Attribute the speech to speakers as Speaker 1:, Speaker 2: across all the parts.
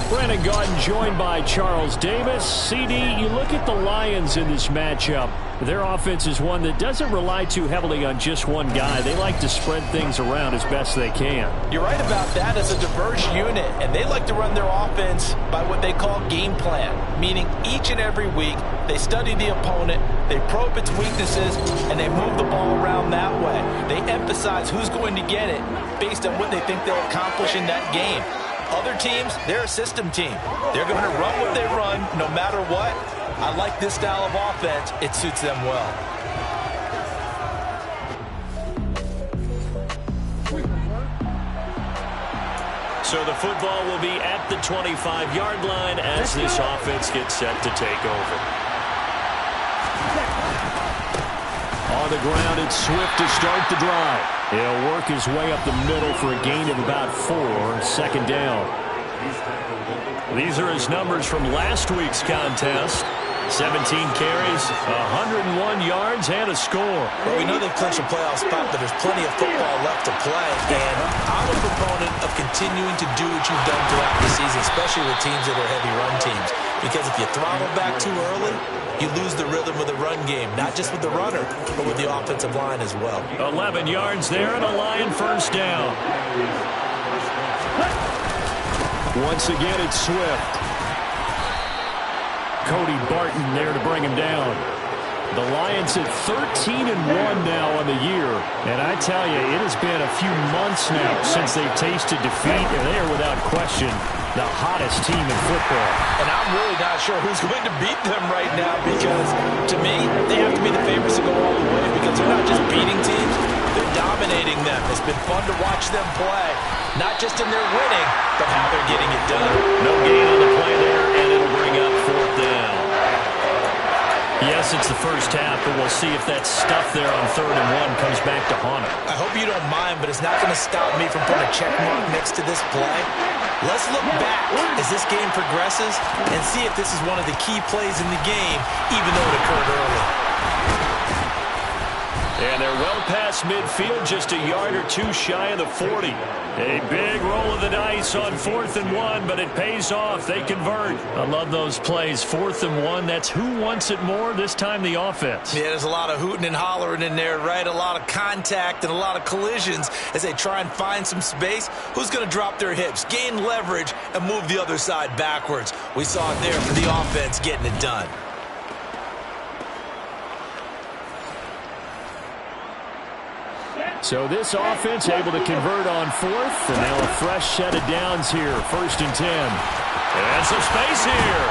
Speaker 1: Brandon Gaudin joined by Charles Davis. CD, you look at the Lions in this matchup. Their offense is one that doesn't rely too heavily on just one guy. They like to spread things around as best they can.
Speaker 2: You're right about that. As a diverse unit, and they like to run their offense by what they call game plan, meaning each and every week they study the opponent, they probe its weaknesses, and they move the ball around that way. They emphasize who's going to get it based on what they think they'll accomplish in that game. Other teams, they're a system team. They're going to run what they run no matter what. I like this style of offense. It suits them well.
Speaker 1: So the football will be at the 25-yard line as this offense gets set to take over. On the ground, it's Swift to start the drive. He'll work his way up the middle for a gain of about 4, second down. These are his numbers from last week's contest. 17 carries, 101 yards, and a score.
Speaker 2: Well, we know they've clinched a playoff spot, but there's plenty of football left to play. And I'm a proponent of continuing to do what you've done throughout the season, especially with teams that are heavy run teams. Because if you throttle back too early, you lose the rhythm of the run game, not just with the runner, but with the offensive line as well.
Speaker 1: 11 yards there and a Lion first down. Once again, it's Swift. Cody Barton there to bring him down. The Lions at 13-1 now on the year. And I tell you, it has been a few months now since they've tasted defeat, and they are without question the hottest team in football.
Speaker 2: And I'm really not sure who's going to beat them right now because, to me, they have to be the favorites to go all the way because they're not just beating teams, they're dominating them. It's been fun to watch them play, not just in their winning, but how they're getting it done.
Speaker 1: No gain on the play there, and it'll bring up fourth down. Yes, it's the first half, but we'll see if that stuff there on 3rd and 1 comes back to haunt it.
Speaker 2: I hope you don't mind, but it's not going to stop me from putting a check mark next to this play. Let's look back as this game progresses and see if this is one of the key plays in the game, even though it occurred early.
Speaker 1: And they're well past midfield, just a yard or two shy of the 40. A big roll of the dice on 4th and 1, but it pays off. They convert. I love those plays. 4th and 1, that's who wants it more, this time the offense.
Speaker 2: Yeah, there's a lot of hooting and hollering in there, right? A lot of contact and a lot of collisions as they try and find some space. Who's going to drop their hips, gain leverage, and move the other side backwards? We saw it there for the offense getting it done.
Speaker 1: So this offense able to convert on 4th, and now a fresh set of downs here, 1st and 10. And some space here.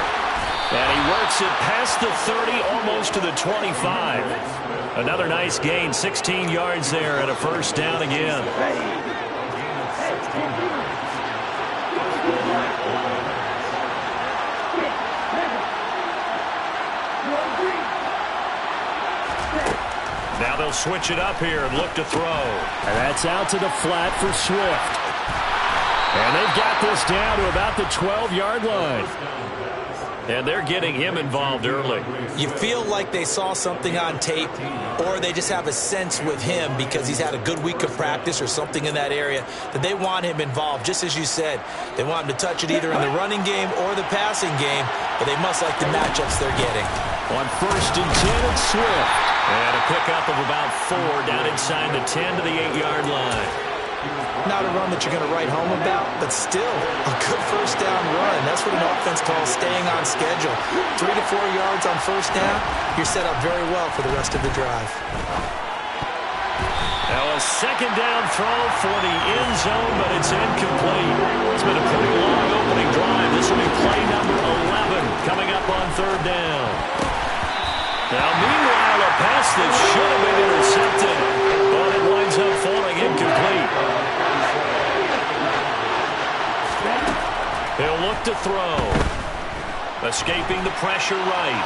Speaker 1: And he works it past the 30, almost to the 25. Another nice gain, 16 yards there, and a first down again. Now they'll switch it up here and look to throw. And that's out to the flat for Swift. And they've got this down to about the 12-yard line. And they're getting him involved early.
Speaker 2: You feel like they saw something on tape, or they just have a sense with him because he's had a good week of practice or something in that area that they want him involved. Just as you said, they want him to touch it either in the running game or the passing game, but they must like the matchups they're getting.
Speaker 1: On 1st and 10, it's Swift. And a pickup of about 4 down inside the 10 to the 8-yard line.
Speaker 2: Not a run that you're going to write home about, but still a good first down run. That's what an offense calls staying on schedule. 3 to 4 yards on first down, you're set up very well for the rest of the drive.
Speaker 1: Now a second down throw for the end zone, but it's incomplete. It's been a pretty long opening drive. This will be play number 11 coming up on 3rd down. Now, meanwhile, a pass that should have been intercepted, but it winds up falling incomplete. He'll look to throw. Escaping the pressure right.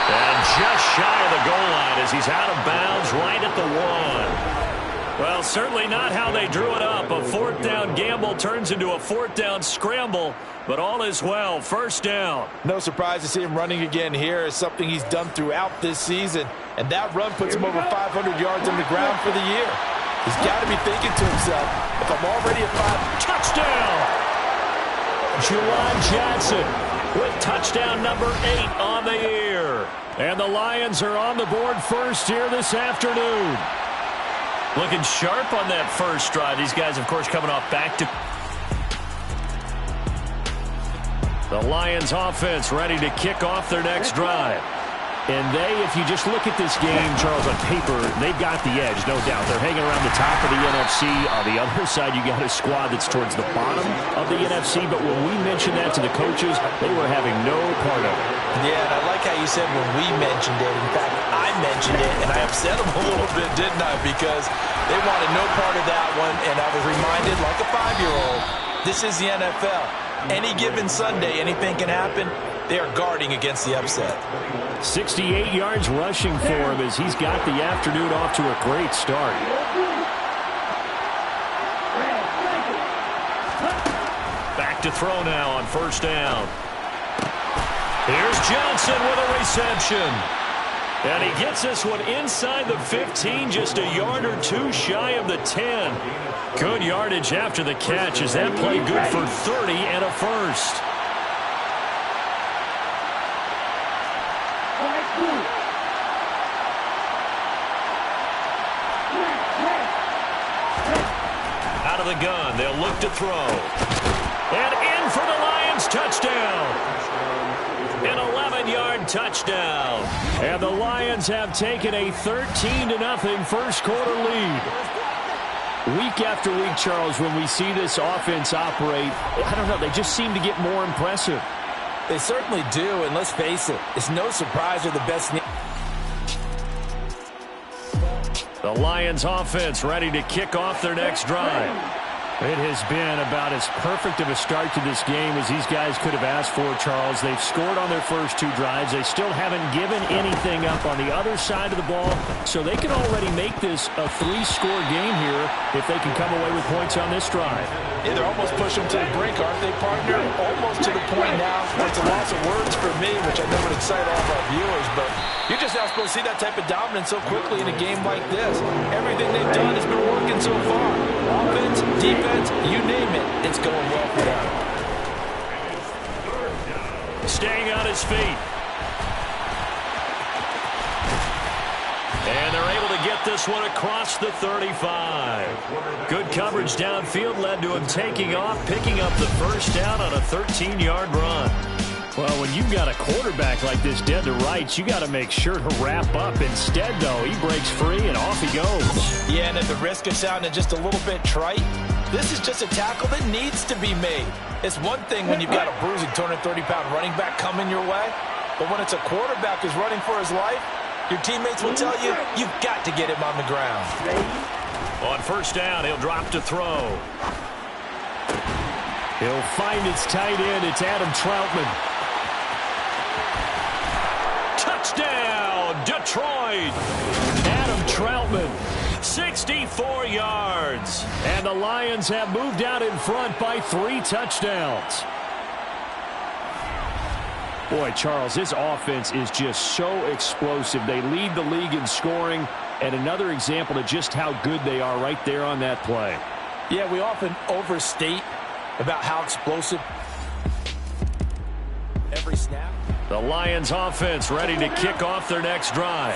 Speaker 1: And just shy of the goal line as he's out of bounds right at the 1. Well, certainly not how they drew it up. A 4th down gamble turns into a 4th down scramble, but all is well. First down.
Speaker 2: No surprise to see him running again here. It's something he's done throughout this season, and that run puts him over 500 yards on the ground for the year. He's got to be thinking to himself, if I'm already at 5,
Speaker 1: touchdown! Juwan Johnson with touchdown number 8 on the year. And the Lions are on the board first here this afternoon. Looking sharp on that first drive. These guys, of course, coming off back to... The Lions offense ready to kick off their next drive. And if you just look at this game, Charles, on paper, they've got the edge, no doubt. They're hanging around the top of the NFC. On the other side, you got a squad that's towards the bottom of the NFC. But when we mentioned that to the coaches, they were having no part of it.
Speaker 2: Yeah, and I like how you said when we mentioned it. In fact, I mentioned it, and I upset them a little bit, didn't I? Because they wanted no part of that one, and I was reminded, like a 5-year-old, this is the NFL. Any given Sunday, anything can happen. They are guarding against the upset.
Speaker 1: 68 yards rushing for him as he's got the afternoon off to a great start. Back to throw now on first down. Here's Johnson with a reception. And he gets this one inside the 15, just a yard or two shy of the 10. Good yardage after the catch as that play good for 30 and a first. Out of the gun, they'll look to throw. And in for the Lions, touchdown. An 11-yard touchdown. And the Lions have taken a 13-0 first quarter lead. Week after week, Charles, when we see this offense operate, I don't know, they just seem to get more impressive.
Speaker 2: They certainly do, and let's face it, it's no surprise they're the best.
Speaker 1: The Lions offense ready to kick off their next drive. It has been about as perfect of a start to this game as these guys could have asked for, Charles. They've scored on their first 2 drives. They still haven't given anything up on the other side of the ball, so they can already make this a 3-score game here if they can come away with points on this drive.
Speaker 2: Yeah, they're almost pushing them to the brink, aren't they, partner? Almost to the point now where it's a loss of words for me, which I know would excite all of our viewers, but you're just not supposed to see that type of dominance so quickly in a game like this. Everything they've done has been working so far. Offense, defense, you name it, it's going well for them.
Speaker 1: Staying on his feet. And they're able to get this one across the 35. Good coverage downfield led to him taking off, picking up the first down on a 13-yard run. Well, when you've got a quarterback like this dead to rights, you got to make sure to wrap up. Instead, though, he breaks free and off he goes.
Speaker 2: Yeah, and at the risk of sounding just a little bit trite, this is just a tackle that needs to be made. It's one thing when you've got a bruising 230-pound running back coming your way, but when it's a quarterback who's running for his life, your teammates will tell you, you've got to get him on the ground.
Speaker 1: On first down, he'll drop to throw. He'll find its tight end. It's Adam Troutman. Touchdown, Detroit. Adam Troutman, 64 yards. And the Lions have moved out in front by 3 touchdowns. Boy, Charles, this offense is just so explosive. They lead the league in scoring, and another example of just how good they are right there on that play.
Speaker 2: Yeah, we often overstate about how explosive every snap.
Speaker 1: The Lions offense ready to kick off their next drive.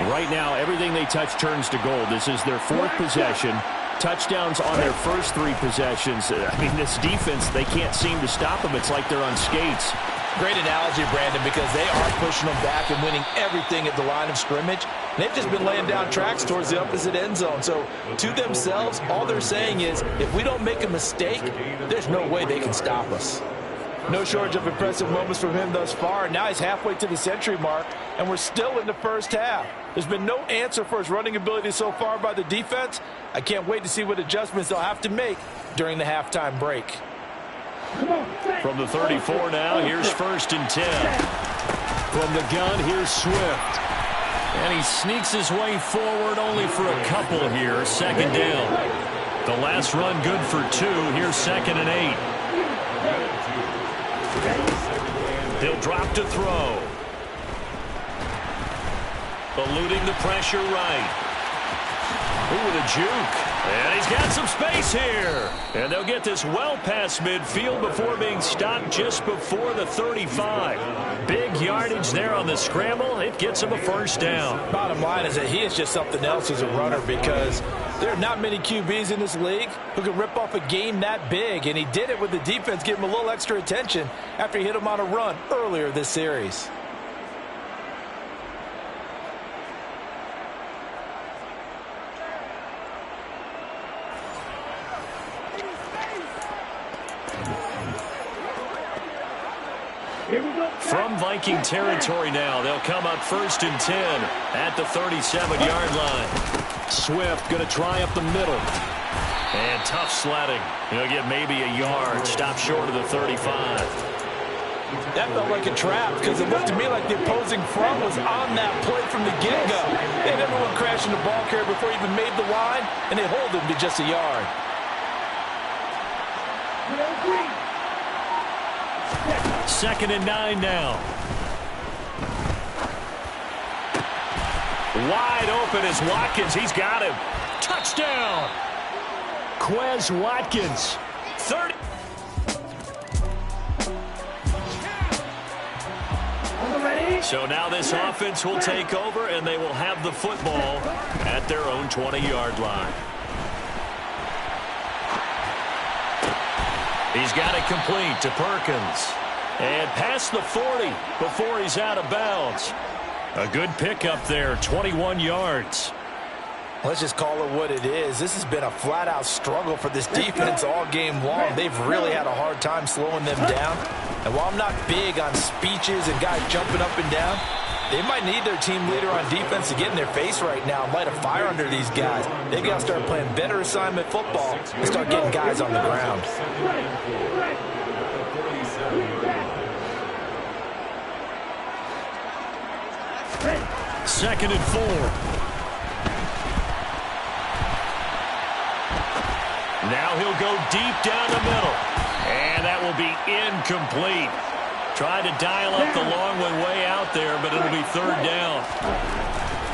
Speaker 1: Right now, everything they touch turns to gold. This is their 4th possession. Touchdowns on their first 3 possessions. I mean, this defense, they can't seem to stop them. It's like they're on skates.
Speaker 2: Great analogy, Brandon, because they are pushing them back and winning everything at the line of scrimmage. They've just been laying down tracks towards the opposite end zone. So to themselves, all they're saying is, if we don't make a mistake, there's no way they can stop us. No shortage of impressive moments from him thus far. And now he's halfway to the century mark, and we're still in the first half. There's been no answer for his running ability so far by the defense. I can't wait to see what adjustments they'll have to make during the halftime break.
Speaker 1: From the 34 now, here's 1st and 10. From the gun, here's Swift. And he sneaks his way forward only for a couple here. 2nd down. The last run good for 2. Here's 2nd and 8. He'll drop to throw. Eluding the pressure right. Ooh, with a juke. And he's got some space here. And they'll get this well past midfield before being stopped just before the 35. Big yardage there on the scramble. It gets him a first down.
Speaker 2: Bottom line is that he is just something else as a runner, because there are not many QBs in this league who can rip off a game that big. And he did it with the defense giving him a little extra attention after he hit him on a run earlier this series.
Speaker 1: From Viking territory now, they'll come up 1st and 10 at the 37-yard line. Swift going to try up the middle. And tough sledding. He'll get maybe a yard. Stop short of the 35.
Speaker 2: That felt like a trap, because it looked to me like the opposing front was on that play from the get-go. They had everyone crashing the ball carrier before he even made the line, and they hold him to just a yard.
Speaker 1: Second and 9 now. Wide open is Watkins. He's got him. Touchdown. Quez Watkins. 30. So now this offense will take over, and they will have the football at their own 20-yard line. He's got it complete to Perkins. And past the 40 before he's out of bounds. A good pickup there, 21 yards.
Speaker 2: Let's just call it what it is. This has been a flat-out struggle for this defense all game long. They've really had a hard time slowing them down. And while I'm not big on speeches and guys jumping up and down, they might need their team leader on defense to get in their face right now and light a fire under these guys. They've got to start playing better assignment football and start getting guys on the ground.
Speaker 1: Second and 4. Now he'll go deep down the middle. And that will be incomplete. Tried to dial up the long one way out there, but it'll be 3rd down.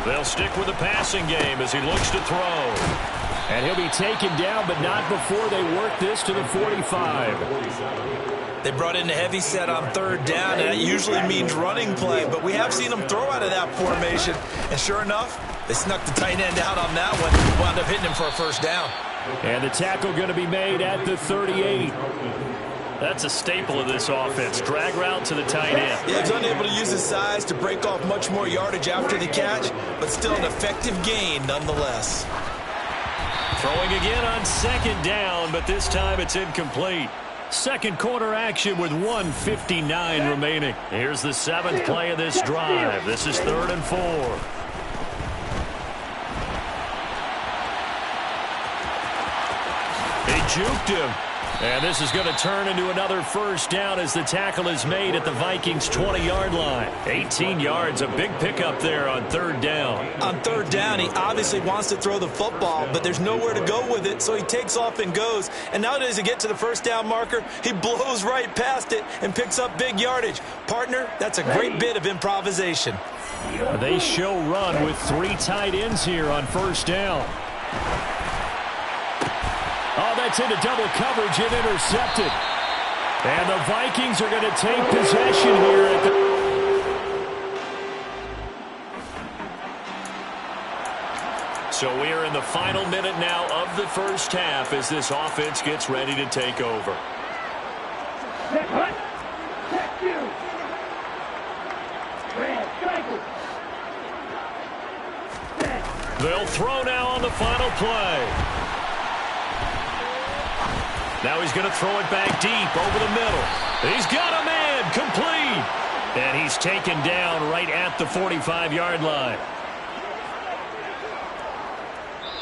Speaker 1: They'll stick with the passing game as he looks to throw. And he'll be taken down, but not before they work this to the 45.
Speaker 2: They brought in the heavy set on 3rd down, and that usually means running play. But we have seen them throw out of that formation. And sure enough, they snuck the tight end out on that one. Wound up hitting him for a first down.
Speaker 1: And the tackle going to be made at the 38. That's a staple of this offense. Drag route to the tight end.
Speaker 2: Yeah, he's unable to use his size to break off much more yardage after the catch, but still an effective gain nonetheless.
Speaker 1: Throwing again on 2nd down, but this time it's incomplete. Second quarter action with 1:59 remaining. Here's the 7th play of this drive. This is 3rd and 4. He juked him. And this is going to turn into another first down as the tackle is made at the Vikings' 20-yard line. 18 yards, a big pickup there on 3rd down.
Speaker 2: On 3rd down, he obviously wants to throw the football, but there's nowhere to go with it, so he takes off and goes. And now as he gets to the first down marker, he blows right past it and picks up big yardage. Partner, that's a great bit of improvisation.
Speaker 1: They show run with 3 tight ends here on 1st down. Oh, that's into double coverage and intercepted. And the Vikings are going to take possession here at the... So we are in the final minute now of the first half as this offense gets ready to take over. They'll throw now on the final play. Now he's going to throw it back deep over the middle. He's got a man, complete. And he's taken down right at the 45-yard line.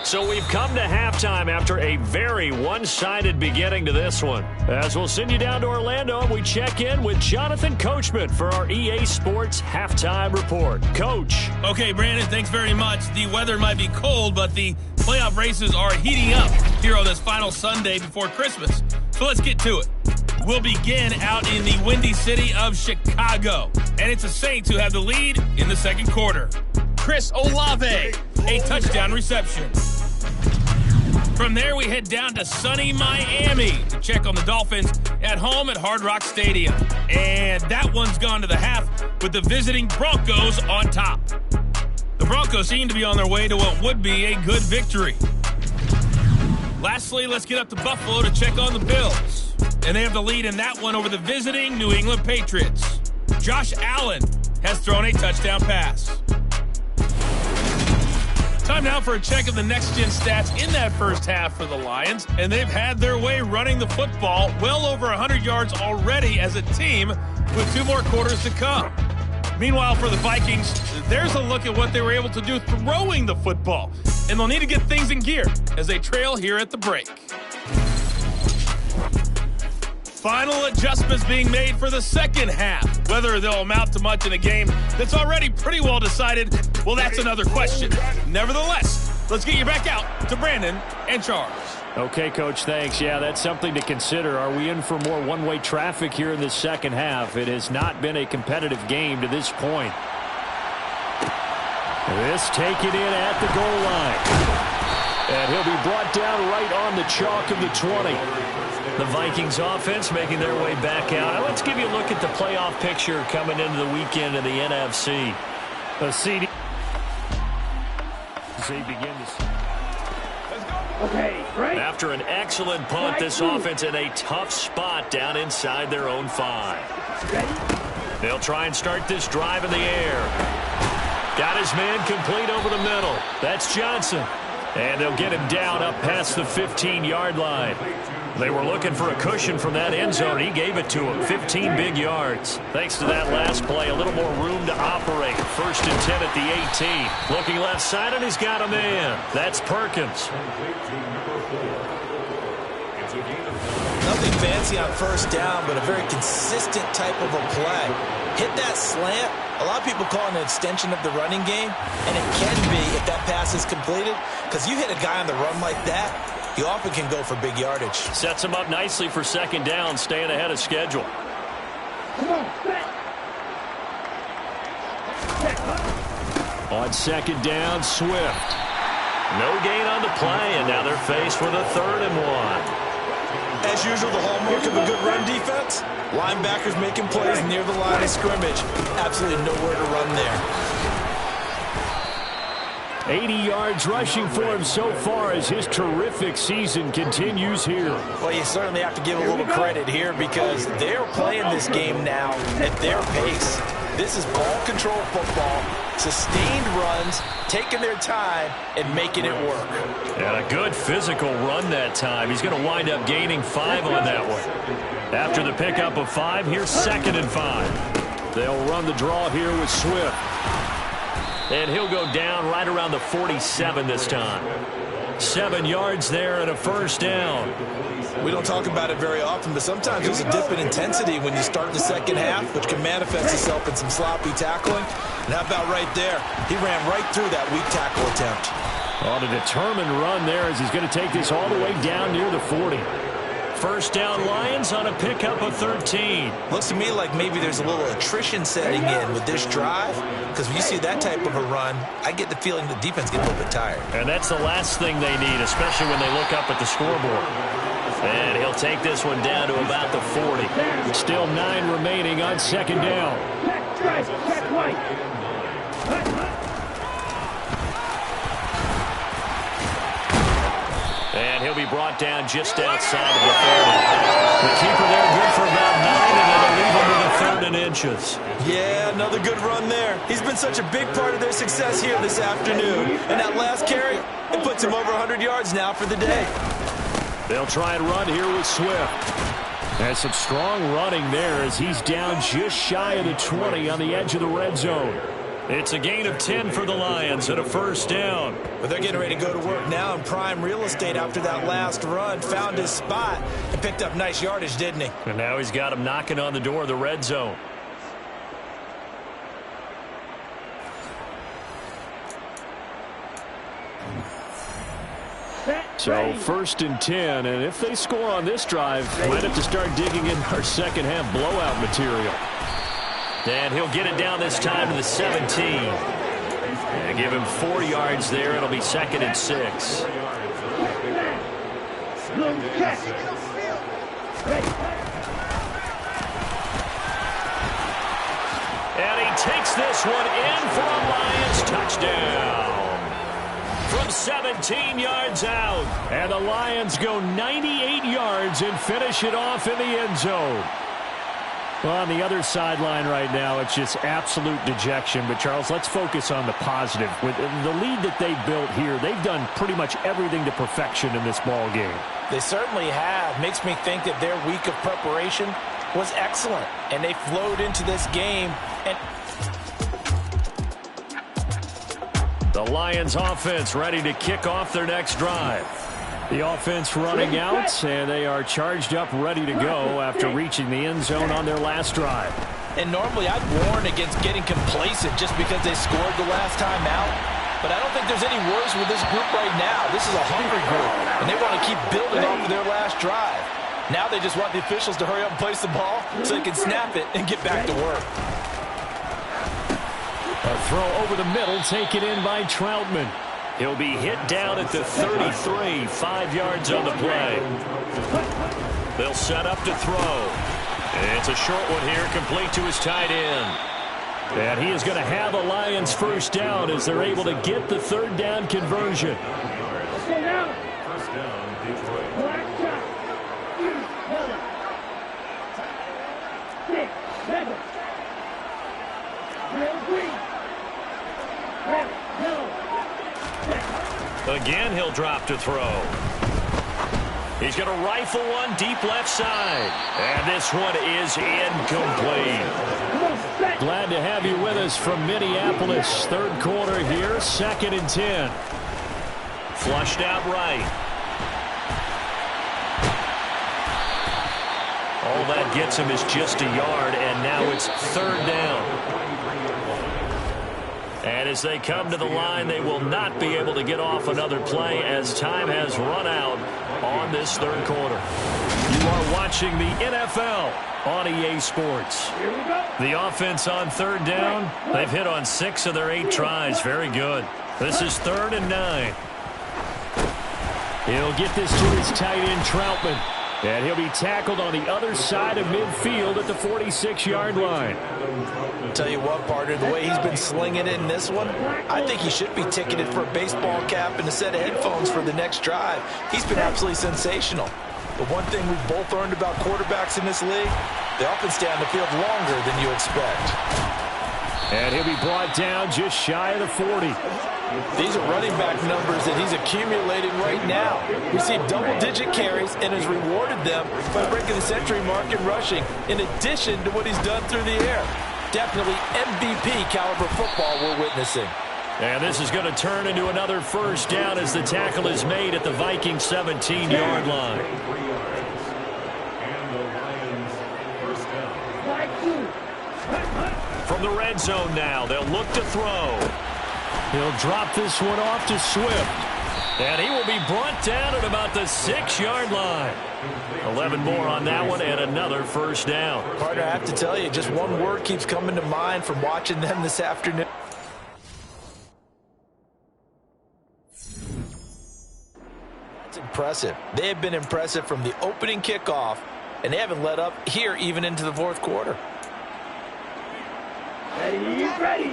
Speaker 1: So we've come to halftime after a very one-sided beginning to this one. As we'll send you down to Orlando, and we check in with Jonathan Coachman for our EA Sports Halftime Report. Coach.
Speaker 3: Okay, Brandon, thanks very much. The weather might be cold, but the playoff races are heating up here on this final Sunday before Christmas. So let's get to it. We'll begin out in the windy city of Chicago. And it's the Saints who have the lead in the second quarter. Chris Olave, a touchdown reception. From there, we head down to sunny Miami to check on the Dolphins at home at Hard Rock Stadium. And that one's gone to the half with the visiting Broncos on top. The Broncos seem to be on their way to what would be a good victory. Lastly, let's get up to Buffalo to check on the Bills. And they have the lead in that one over the visiting New England Patriots. Josh Allen has thrown a touchdown pass. Time now for a check of the next-gen stats in that first half for the Lions, and they've had their way running the football well over 100 yards already as a team with 2 more quarters to come. Meanwhile, for the Vikings, there's a look at what they were able to do throwing the football, and they'll need to get things in gear as they trail here at the break. Final adjustments being made for the second half. Whether they'll amount to much in a game that's already pretty well decided, well, that's another question. Nevertheless, let's get you back out to Brandon and Charles.
Speaker 1: Okay, Coach, thanks. Yeah, that's something to consider. Are we in for more one-way traffic here in the second half? It has not been a competitive game to this point. This taken in at the goal line. And he'll be brought down right on the chalk of the 20. The Vikings offense making their way back out. Now let's give you a look at the playoff picture coming into the weekend in the NFC. The CD.
Speaker 4: Okay, great.
Speaker 1: After an excellent punt, this offense in a tough spot down inside their own 5. They'll try and start this drive in the air. Got his man complete over the middle. That's Johnson. And they'll get him down up past the 15-yard line. They were looking for a cushion from that end zone. He gave it to him. 15 big yards. Thanks to that last play, a little more room to operate. 1st and 10 at the 18. Looking left side, and he's got a man. That's Perkins.
Speaker 2: Nothing fancy on first down, but a very consistent type of a play. Hit that slant. A lot of people call it an extension of the running game, and it can be if that pass is completed, because you hit a guy on the run like that, you often can go for big yardage.
Speaker 1: Sets him up nicely for second down, staying ahead of schedule. On second down, Swift. No gain on the play, and now they're faced with a 3rd and 1.
Speaker 2: As usual, the hallmark of a good run defense, linebackers making plays near the line of scrimmage. Absolutely nowhere to run there.
Speaker 1: 80 yards rushing for him so far as his terrific season continues here.
Speaker 2: Well, you certainly have to give a little credit here because they're playing this game now at their pace. This is ball control football, sustained runs, taking their time and making it work.
Speaker 1: And a good physical run that time. He's going to wind up gaining 5 on that one. After the pickup of 5, here's 2nd and 5. They'll run the draw here with Swift. And he'll go down right around the 47 this time. 7 yards there and a 1st down.
Speaker 2: We don't talk about it very often, but sometimes there's a dip in intensity when you start the second half, which can manifest itself in some sloppy tackling. And how about right there? He ran right through that weak tackle attempt.
Speaker 1: On a determined run there as he's going to take this all the way down near the 40. 1st down Lions on a pickup of 13.
Speaker 2: Looks to me like maybe there's a little attrition setting in with this drive, because when you see that type of a run, I get the feeling the defense gets a little bit tired.
Speaker 1: And that's the last thing they need, especially when they look up at the scoreboard. And he'll take this one down to about the 40. Still 9 remaining on 2nd down. And he'll be brought down just outside of the 30. The keeper there good for about 9, and they'll leave him with a 3rd and inches.
Speaker 2: Yeah, another good run there. He's been such a big part of their success here this afternoon. And that last carry, it puts him over 100 yards now for the day.
Speaker 1: They'll try and run here with Swift. There's some strong running there as he's down just shy of the 20 on the edge of the red zone. It's a gain of 10 for the Lions and a 1st down.
Speaker 2: But they're getting ready to go to work now in prime real estate after that last run. Found his spot and picked up nice yardage, didn't he?
Speaker 1: And now he's got him knocking on the door of the red zone. So 1st and 10, and if they score on this drive, we might have to start digging in our second half blowout material. And he'll get it down this time to the 17. And give him 4 yards there. It'll be 2nd and 6. And he takes this one in for a Lions touchdown. From 17 yards out. And the Lions go 98 yards and finish it off in the end zone. Well, on the other sideline right now, it's just absolute dejection. But, Charles, let's focus on the positive. With the lead that they built here, they've done pretty much everything to perfection in this ball game. They certainly have. Makes me think that their week of preparation was excellent. And they flowed into this game. And the Lions offense ready to kick off their next drive. The offense running out, and they are charged up, ready to go after reaching the end zone on their last drive. And normally I'd warn against getting complacent just because they scored the last time out. But I don't think there's any worries with this group right now. This is a hungry group, and they want to keep building off of their last drive. Now they just want the officials to hurry up and place the ball so they can snap it and get back to work. A throw over the middle taken in by Troutman. He'll be hit down at the 33, 5 yards on the play. They'll set up to throw. It's a short one here, complete to his tight end. And he is going to have a Lions first down as they're able to get the third down conversion.
Speaker 4: First down, Detroit.
Speaker 1: Again, he'll drop to throw. He's going to rifle one deep left side. And this one is incomplete. Glad to have you with us from Minneapolis. Third quarter here, 2nd and 10. Flushed out right. All that gets him is just a yard, and now it's third down. And as they come to the line, they will not be able to get off another play as time has run out on this third quarter. You are watching the NFL on EA Sports. The offense on third down, they've hit on 6 of their 8 tries. Very good. This is 3rd and 9. He'll get this to his tight end, Troutman. And he'll be tackled on the other side of midfield at the 46-yard line.
Speaker 2: Tell you what, partner, the way he's been slinging it in this one, I think he should be ticketed for a baseball cap and a set of headphones for the next drive. He's been absolutely sensational. But one thing we've both learned about quarterbacks in this league, they often stay on the field longer than you expect.
Speaker 1: And he'll be brought down just shy of the 40.
Speaker 2: These are running back numbers that he's accumulating right now. Received double-digit carries and has rewarded them by breaking the century mark in rushing, in addition to what he's done through the air. Definitely MVP caliber football we're witnessing.
Speaker 1: And this is going to turn into another first down as the tackle is made at the Vikings 17-yard line. From the red zone now, they'll look to throw. He'll drop this one off to Swift. And he will be brought down at about the 6-yard line. 11 more on that one and another first down.
Speaker 2: Partner, I have to tell you, just one word keeps coming to mind from watching them this afternoon. That's impressive. They have been impressive from the opening kickoff, and they haven't let up here even into the fourth quarter.
Speaker 4: Ready.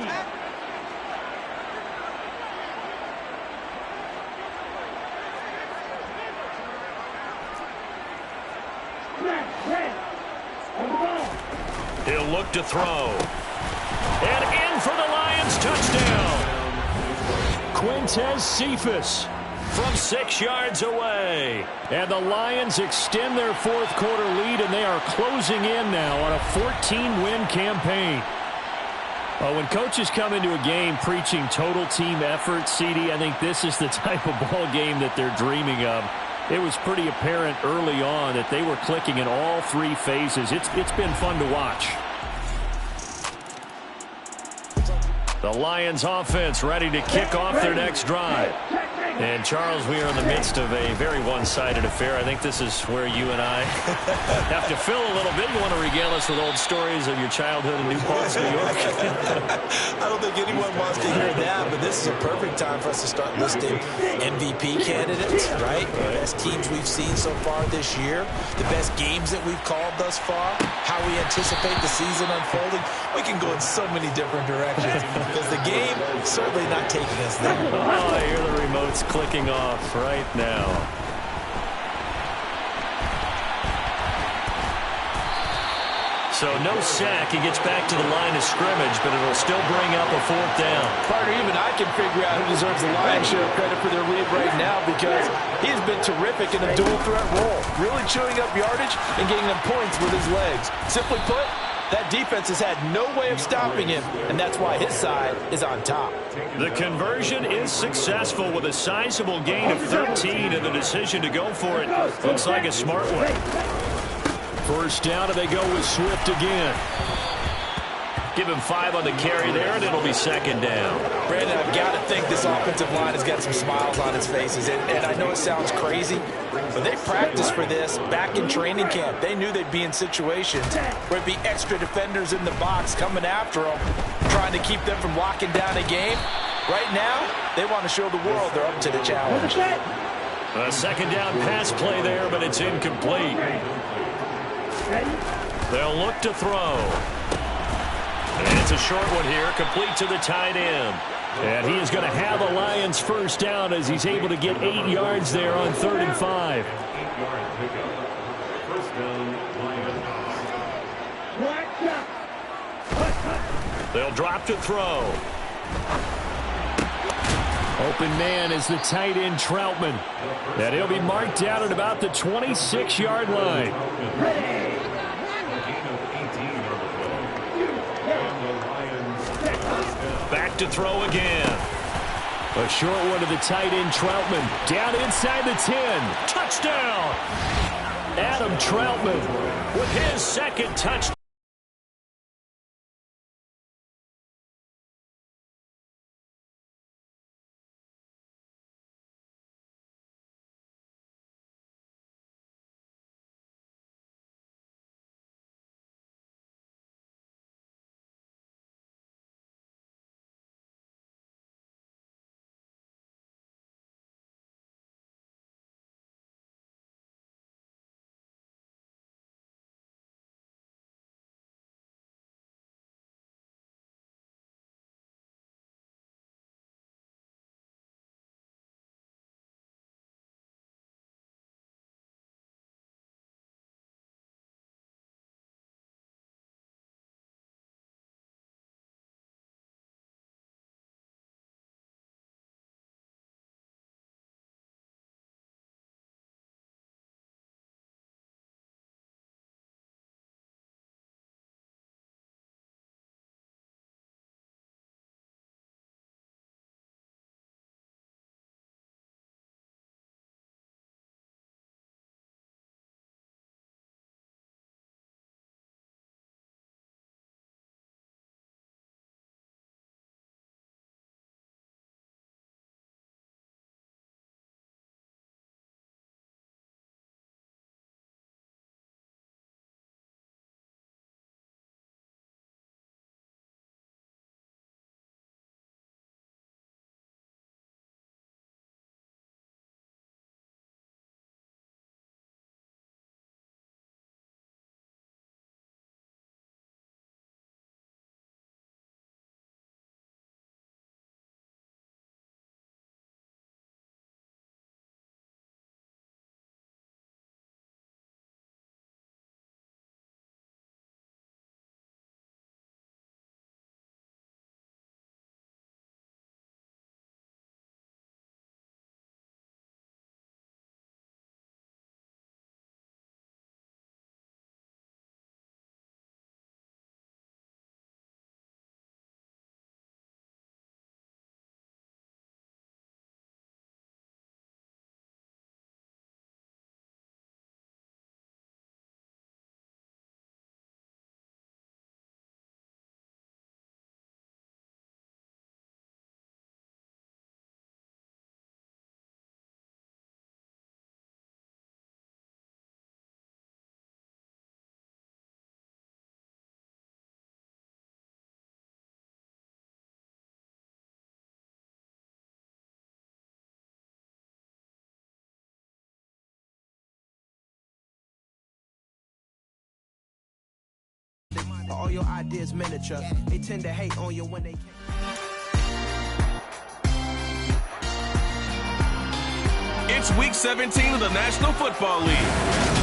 Speaker 1: He'll look to throw. And in for the Lions touchdown. Quintez Cephas from 6 yards away. And the Lions extend their fourth quarter lead, and they are closing in now on a 14-win campaign. Well, when coaches come into a game preaching total team effort, CD, I think this is the type of ball game that they're dreaming of. It was pretty apparent early on that they were clicking in all 3 phases. It's been fun to watch. The Lions offense ready to kick off their next drive. And, Charles, we are in the midst of a very one-sided affair. I think this is where you and I have to fill a little bit. You want to regale us with old stories of your childhood in New Paltz, New York?
Speaker 2: I don't think anyone wants to hear that, but this is a perfect time for us to start listing MVP candidates, right? The best teams we've seen so far this year, the best games that we've called thus far, how we anticipate the season unfolding. We can go in so many different directions because the game is certainly not taking us there.
Speaker 1: Oh, I hear the remote's clicking off right now. So no sack. He gets back to the line of scrimmage, but it'll still bring up a 4th down.
Speaker 2: Partner, even I can figure out who deserves the lion's share of credit for their lead right now because he has been terrific in a dual threat role, really chewing up yardage and getting them points with his legs. Simply put, that defense has had no way of stopping him, and that's why his side is on top.
Speaker 1: The conversion is successful with a sizable gain of 13, and the decision to go for it looks like a smart one. 1st down, and they go with Swift again. Give him 5 on the carry there, and it'll be 2nd down.
Speaker 2: Brandon, I've got to think this offensive line has got some smiles on its faces. And I know it sounds crazy, but they practiced for this back in training camp. They knew they'd be in situations where it'd be extra defenders in the box coming after them, trying to keep them from locking down a game. Right now, they want to show the world they're up to the challenge.
Speaker 1: A 2nd down pass play there, but it's incomplete. They'll look to throw. And it's a short one here, complete to the tight end. And he is going to have a Lions 1st down as he's able to get 8 yards there on 3rd and 5.
Speaker 4: 8-yard pickup. 1st down, Lions.
Speaker 1: They'll drop to throw. Open man is the tight end Troutman. And he'll be marked down at about the 26-yard line. Back to throw again. A short one to the tight end Troutman. Down inside the 10. Touchdown! Adam Troutman with his 2nd touchdown.
Speaker 5: All your ideas miniature. They tend to hate on you when they can't.
Speaker 6: It's week 17 of the National Football League,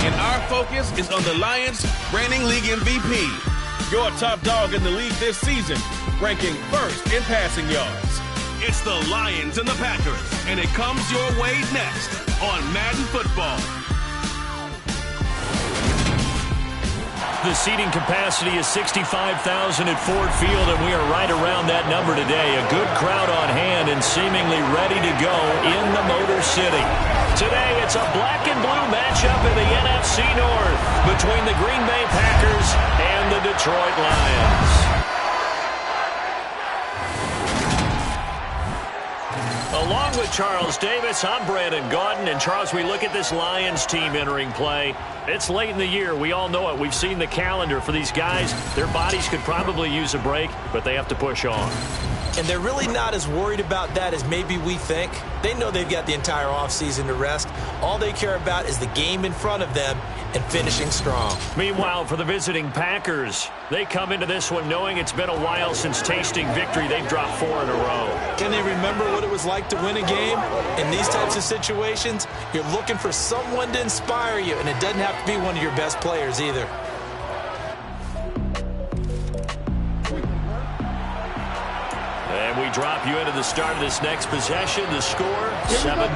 Speaker 6: and our focus is on the Lions reigning league MVP. Your top dog in the league this season, ranking first in passing yards. It's the Lions and the Packers, and it comes your way next on Madden Football.
Speaker 1: The seating capacity is 65,000 at Ford Field, and we are right around that number today. A good crowd on hand and seemingly ready to go in the Motor City. Today, it's a black and blue matchup in the NFC North between the Green Bay Packers and the Detroit Lions. Along with Charles Davis, I'm Brandon Gaudin. And Charles, we look at this Lions team entering play. It's late in the year. We all know it. We've seen the calendar for these guys. Their bodies could probably use a break, but they have to push on.
Speaker 2: And they're really not as worried about that as maybe we think. They know they've got the entire offseason to rest. All they care about is the game in front of them and finishing strong.
Speaker 1: Meanwhile, for the visiting Packers, they come into this one knowing it's been a while since tasting victory. They've dropped 4 in a row.
Speaker 2: Can they remember what it was like to win a game? In these types of situations, you're looking for someone to inspire you, and it doesn't have to be one of your best players either.
Speaker 1: And we drop you into the start of this next possession. The score, 7-0.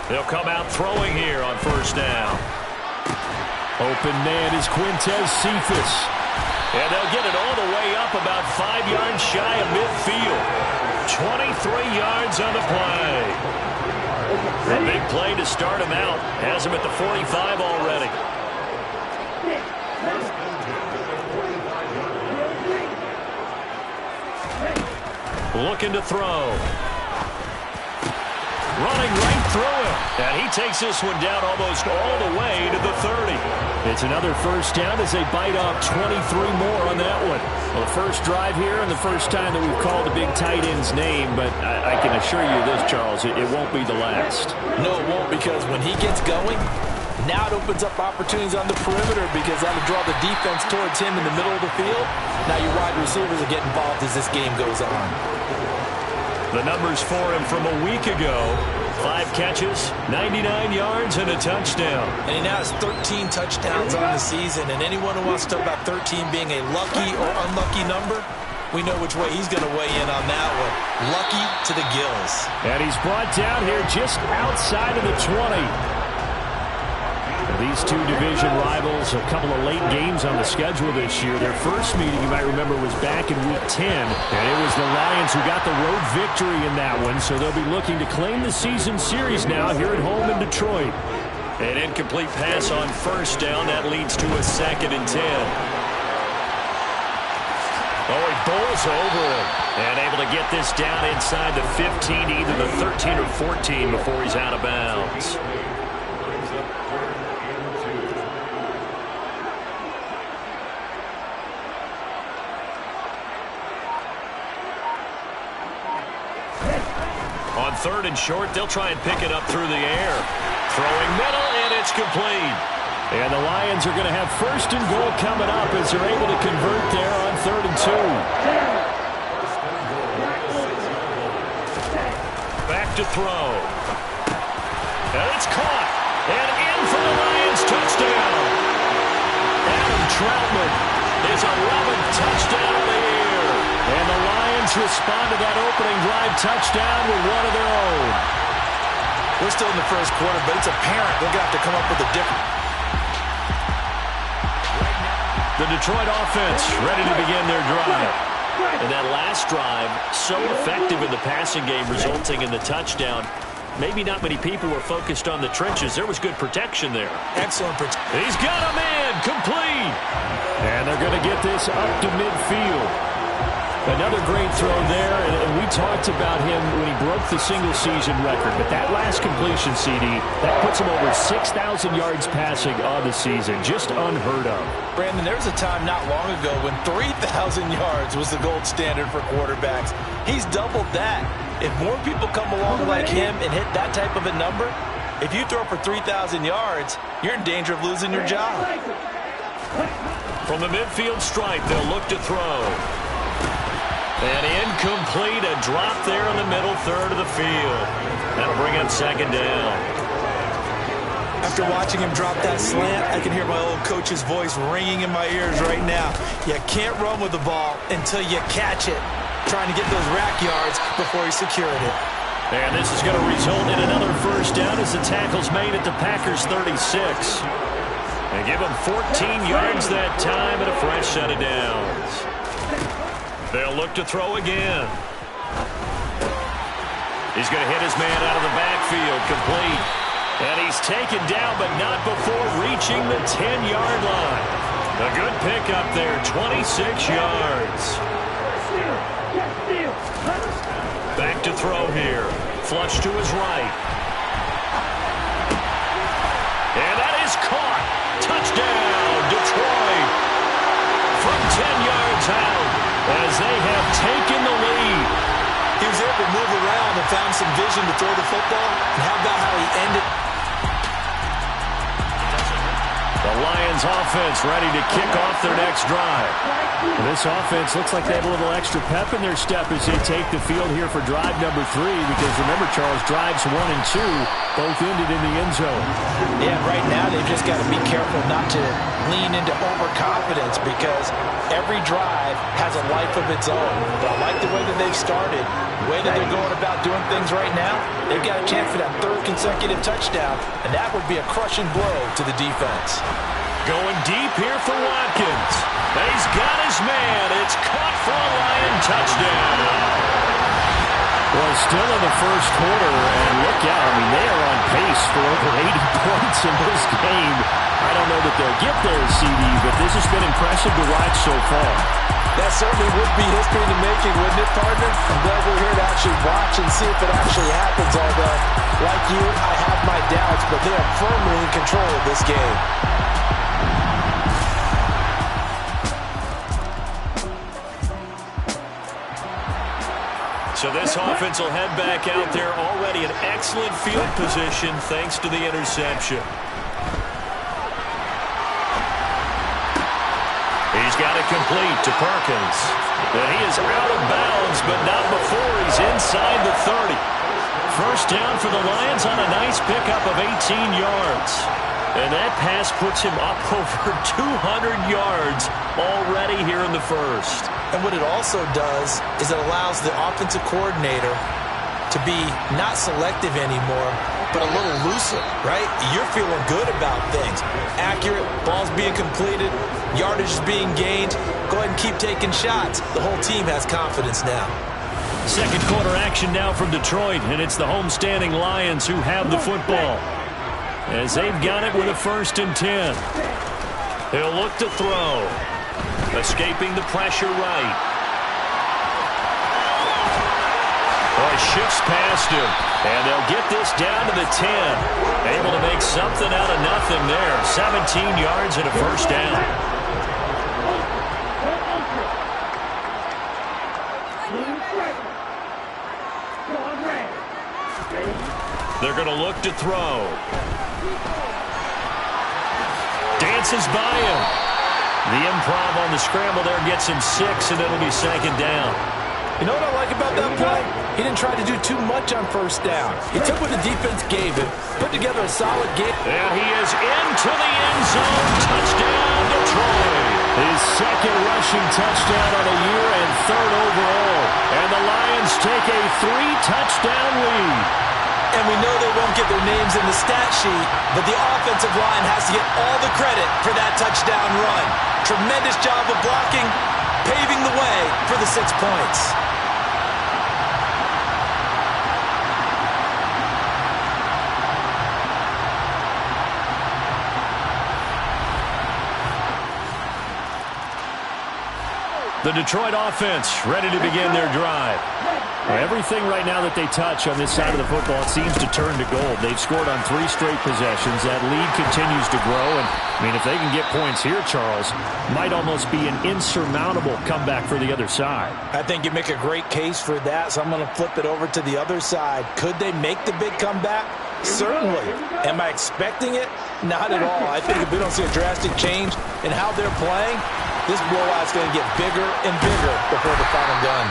Speaker 1: They'll come out throwing here on first down. Open man is Quintez Cephas. And they'll get it all the way up about 5 yards shy of midfield. 23 yards on the play. A big play to start him out. Has him at the 45 already. Looking to throw. Running right through him. And he takes this one down almost all the way to the 30. It's another first down as they bite off 23 more on that one. Well, the first drive here and the first time that we've called a big tight end's name, but I can assure you this, Charles, it won't be the last.
Speaker 2: No, it won't, because when he gets going, now it opens up opportunities on the perimeter because that'll draw the defense towards him in the middle of the field. Now your wide receivers are getting involved as this game goes on.
Speaker 1: The numbers for him from a week ago: 5 catches, 99 yards, and a touchdown.
Speaker 2: And he now has 13 touchdowns on the season. And anyone who wants to talk about 13 being a lucky or unlucky number, we know which way he's going to weigh in on that one. Lucky to the gills.
Speaker 1: And he's brought down here just outside of the 20. These two division rivals, a couple of late games on the schedule this year. Their first meeting, you might remember, was back in Week 10. And it was the Lions who got the road victory in that one. So they'll be looking to claim the season series now here at home in Detroit. An incomplete pass on first down. That leads to a 2nd and 10. Oh, he bowls over him. And able to get this down inside the 15, either the 13 or 14 before he's out of bounds. On 3rd and short, they'll try and pick it up through the air. Throwing middle, and it's complete. And the Lions are going to have 1st and goal coming up as they're able to convert there on 3rd and 2. Back to throw. And it's caught. And in for the Lions touchdown. Adam Troutman, his 11th touchdown of the year. And the Lions respond to that opening drive touchdown with one of their own.
Speaker 2: We're still in the first quarter, but it's apparent they're going to have to come up with a different.
Speaker 1: The Detroit offense ready to begin their drive. And that last drive, so effective in the passing game, resulting in the touchdown. Maybe not many people were focused on the trenches. There was good protection there.
Speaker 2: Excellent protection.
Speaker 1: He's got a man, complete. And they're going to get this up to midfield. Another great throw there, and we talked about him when he broke the single-season record. But that last completion, CD, that puts him over 6,000 yards passing on the season. Just unheard of.
Speaker 2: Brandon, there was a time not long ago when 3,000 yards was the gold standard for quarterbacks. He's doubled that. If more people come along like him and hit that type of a number, If you throw for 3,000 yards, you're in danger of losing your job.
Speaker 1: From the midfield stripe, they'll look to throw. And incomplete, a drop there in the middle third of the field. That'll bring up second down.
Speaker 2: After watching him drop that slant, I can hear my old coach's voice ringing in my ears right now. You can't run with the ball until you catch it. Trying to get those rack yards before he secured it.
Speaker 1: And this is going to result in another first down as the tackle's made at the Packers' 36. And give them 14 yards that time and a fresh set of downs. They'll look to throw again. He's going to hit his man out of the backfield, complete. And he's taken down, but not before reaching the 10-yard line. A good pickup there, 26 yards. Back to throw here. Flush to his right. And that is caught. Touchdown, Detroit. From 10 yards out as they have taken the lead.
Speaker 2: He was able to move around and found some vision to throw the football. And how about how he ended?
Speaker 1: The Lions offense ready to kick off their next drive. And this offense looks like they have a little extra pep in their step as they take the field here for drive number 3. Because remember, Charles, drives 1 and 2 both ended in the end zone.
Speaker 2: Yeah, right now they've just got to be careful not to lean into overconfidence because every drive has a life of its own. But I like the way that they've started, the way that they're going about doing things right now. They've got a chance for that 3rd consecutive touchdown, and that would be a crushing blow to the defense.
Speaker 1: Going deep here for Watkins. He's got his man. It's caught for a Lion touchdown. Well, still in the first quarter, and look out. I mean, they are on pace for over 80 points in this game. I don't know that they'll get there, CD, but this has been impressive to watch so far.
Speaker 2: That certainly would be history in the making, wouldn't it, partner? I'm glad we're here to actually watch and see if it actually happens, although, like you, I have my doubts, but they are firmly in control of this game.
Speaker 1: So this offense will head back out there already in excellent field position thanks to the interception. He's got it complete to Perkins. And he is out of bounds, but not before he's inside the 30. First down for the Lions on a nice pickup of 18 yards. And that pass puts him up over 200 yards already here in the first.
Speaker 2: And what it also does is it allows the offensive coordinator to be not selective anymore, but a little looser, right? You're feeling good about things. Accurate, balls being completed, yardage is being gained. Go ahead and keep taking shots. The whole team has confidence now.
Speaker 1: Second quarter action now from Detroit, and it's the homestanding Lions who have the football. As they've got it with a 1st and 10. He'll look to throw. Escaping the pressure right. Boy, shifts past him. And they'll get this down to the 10. Able to make something out of nothing there. 17 yards and a first down. They're going to look to throw. Dances by him. The improv on the scramble there gets him 6, and it'll be second down.
Speaker 2: You know what I like about that play? He didn't try to do too much on first down. He took what the defense gave him, put together a solid game.
Speaker 1: And he is into the end zone. Touchdown, Detroit. His 2nd rushing touchdown on the year and 3rd overall. And the Lions take a 3-touchdown lead.
Speaker 2: And we know they won't get their names in the stat sheet, but the offensive line has to get all the credit for that touchdown run. Tremendous job of blocking, paving the way for the 6 points.
Speaker 1: The Detroit offense ready to begin their drive. Everything right now that they touch on this side of the football, it seems to turn to gold. They've scored on 3 straight possessions. That lead continues to grow. And, I mean, if they can get points here, Charles, might almost be an insurmountable comeback for the other side.
Speaker 2: I think you make a great case for that, so I'm going to flip it over to the other side. Could they make the big comeback? Certainly. Am I expecting it? Not at all. I think if we don't see a drastic change in how they're playing, this blowout's going to get bigger and bigger before the final gun.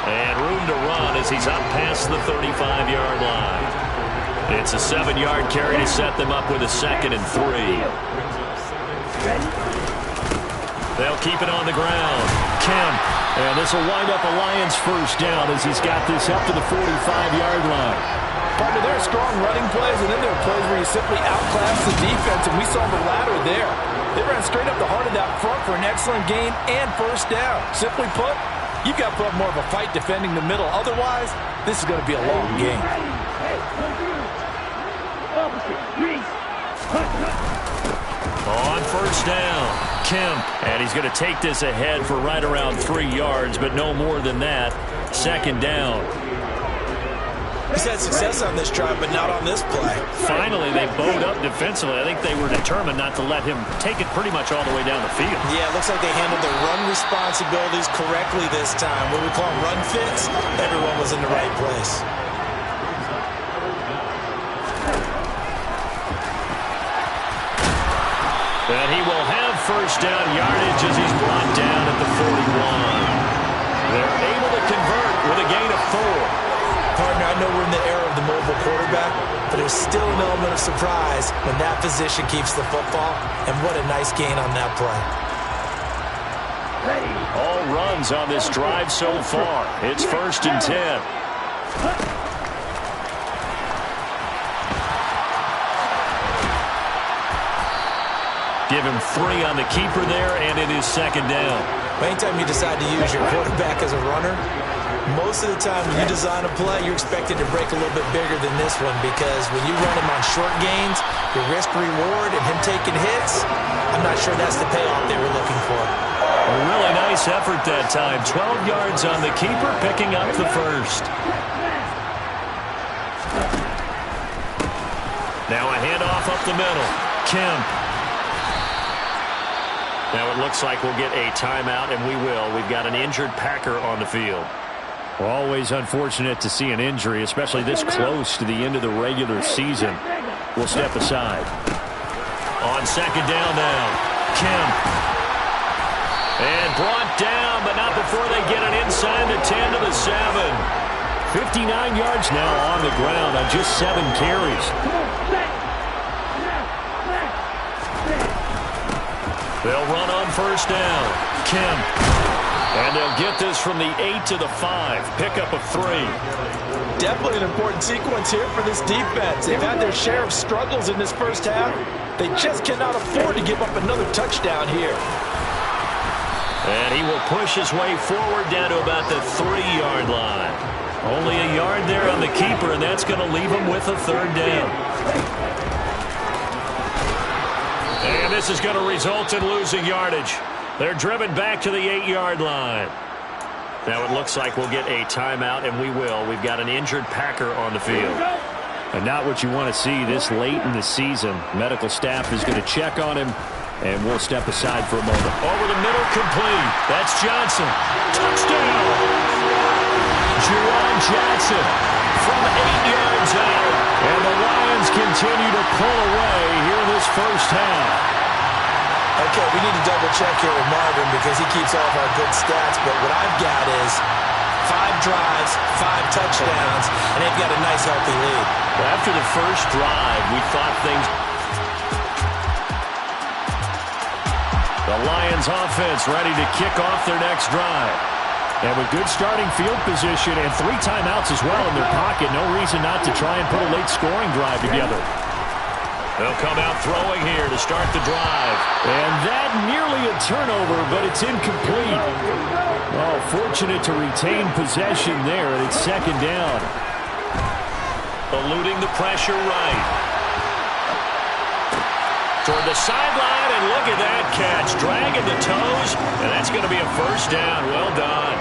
Speaker 1: And room to run as he's up past the 35-yard line. It's a 7-yard carry to set them up with a 2nd and 3. They'll keep it on the ground. Kemp. And this will wind up a Lions first down as he's got this up to the 45-yard line.
Speaker 2: Partner, there are strong running plays, and then there are plays where you simply outclass the defense, and we saw the latter there. They ran straight up the heart of that front for an excellent gain and first down. Simply put, you've got to put up more of a fight defending the middle. Otherwise, this is going to be a long game.
Speaker 1: On first down, Kemp. And he's going to take this ahead for right around 3 yards, but no more than that. 2nd down.
Speaker 2: He's had success on this drive, but not on this play.
Speaker 1: Finally, they bowed up defensively. I think they were determined not to let him take it pretty much all the way down the field.
Speaker 2: Yeah, it looks like they handled their run responsibilities correctly this time. What we call them run fits, everyone was in the right place.
Speaker 1: And he will have first down yardage as he's brought down at the 41. They're able to convert with a gain of 4.
Speaker 2: Partner, I know we're in the era of the mobile quarterback, but there's still an element of surprise when that position keeps the football, and what a nice gain on that play.
Speaker 1: All runs on this drive so far. It's 1st and 10. Give him 3 on the keeper there, and it is 2nd down.
Speaker 2: Anytime you decide to use your quarterback as a runner, most of the time when you design a play, you're expected to break a little bit bigger than this one, because when you run him on short gains, your risk-reward and him taking hits, I'm not sure that's the payoff they were looking for.
Speaker 1: A really nice effort that time. 12 yards on the keeper, picking up the first. Now a handoff up the middle. Kemp. Now it looks like we'll get a timeout, and we will. We've got an injured Packer on the field. Well, always unfortunate to see an injury, especially this close to the end of the regular season. We'll step aside. On 2nd down now, Kemp. And brought down, but not before they get it inside the 10 to the 7. 59 yards now on the ground on just 7 carries. They'll run on first down. Kemp. And they'll get this from the 8 to the 5. Pickup of 3.
Speaker 2: Definitely an important sequence here for this defense. They've had their share of struggles in this first half. They just cannot afford to give up another touchdown here.
Speaker 1: And he will push his way forward down to about the 3-yard line. Only a yard there on the keeper, and that's going to leave him with a 3rd down. And this is going to result in losing yardage. They're driven back to the 8-yard line. Now it looks like we'll get a timeout, and we will. We've got an injured Packer on the field. And not what you want to see this late in the season. Medical staff is going to check on him, and we'll step aside for a moment. Over the middle, complete. That's Johnson. Touchdown! Juwan Johnson from 8 yards out. And the Lions continue to pull away here in this first half.
Speaker 2: Okay, we need to double-check here with Marvin because he keeps all of our good stats, but what I've got is 5 drives, 5 touchdowns, and they've got a nice, healthy lead.
Speaker 1: Well, after the first drive, we thought things... The Lions offense ready to kick off their next drive. And with good starting field position and 3 timeouts as well in their pocket, no reason not to try and put a late scoring drive together. They'll come out throwing here to start the drive. And that nearly a turnover, but it's incomplete. Oh, fortunate to retain possession there, and it's 2nd down. Eluding the pressure right. Toward the sideline, and look at that catch. Dragging the toes, and that's going to be a first down. Well done.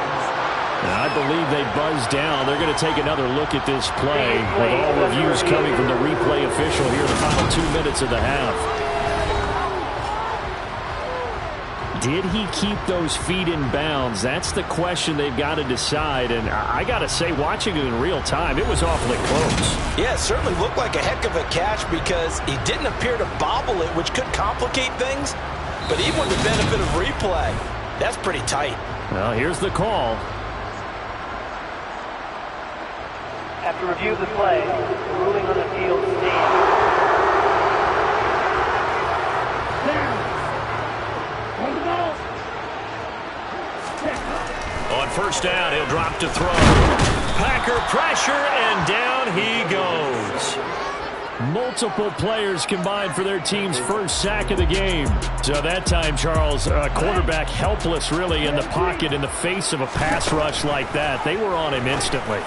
Speaker 1: And I believe they buzzed down. They're going to take another look at this play with all reviews coming from the replay official here in the final 2 minutes of the half. did he keep those feet in bounds? That's the question they've got to decide. And I got to say, watching it in real time, it was awfully close.
Speaker 2: Yeah, it certainly looked like a heck of a catch because he didn't appear to bobble it, which could complicate things. But even with the benefit of replay, that's pretty tight.
Speaker 1: Well, here's the call.
Speaker 7: After review of the play, the ruling on the field stands.
Speaker 1: On first down, he'll drop to throw. Packer pressure, and down he goes. Multiple players combined for their team's first sack of the game. So that time, Charles, quarterback helpless really in the pocket in the face of a pass rush like that. They were on him instantly.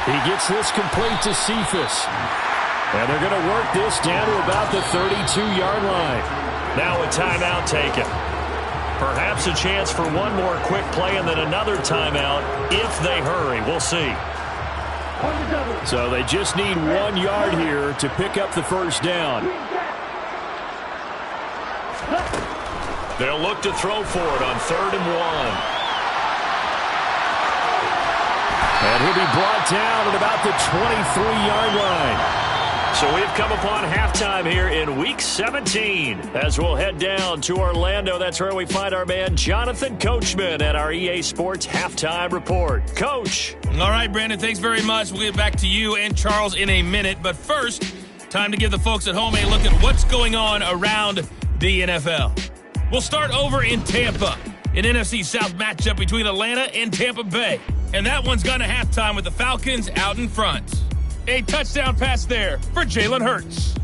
Speaker 1: He gets this complete to Cephas. And they're going to work this down to about the 32-yard line. Now a timeout taken. Perhaps a chance for one more quick play and then another timeout if they hurry. We'll see. So they just need 1 yard here to pick up the first down. They'll look to throw for it on 3rd and 1. And he'll be brought down at about the 23-yard line. So we've come upon halftime here in Week 17. As we'll head down to Orlando, that's where we find our man Jonathan Coachman at our EA Sports Halftime Report. Coach.
Speaker 3: All right, Brandon, thanks very much. We'll get back to you and Charles in a minute. But first, time to give the folks at home a look at what's going on around the NFL. We'll start over in Tampa, an NFC South matchup between Atlanta and Tampa Bay. And that one's gone to halftime with the Falcons out in front. A touchdown pass there for Jalen Hurts.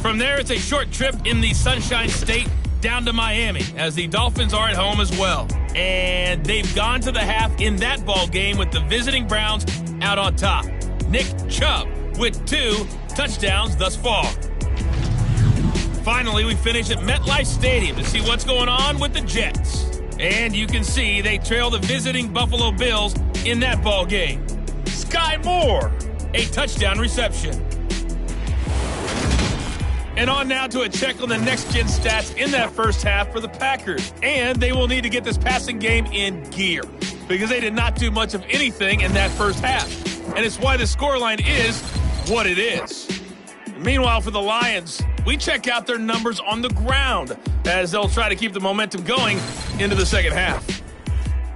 Speaker 3: From there, it's a short trip in the Sunshine State down to Miami as the Dolphins are at home as well. And they've gone to the half in that ball game with the visiting Browns out on top. Nick Chubb with 2 touchdowns thus far. Finally, we finish at MetLife Stadium to see what's going on with the Jets. And you can see they trail the visiting Buffalo Bills in that ball game. Sky Moore, a touchdown reception. And on now to a check on the next-gen stats in that first half for the Packers. And they will need to get this passing game in gear because they did not do much of anything in that first half. And it's why the scoreline is what it is. Meanwhile, for the Lions, we check out their numbers on the ground as they'll try to keep the momentum going into the second half.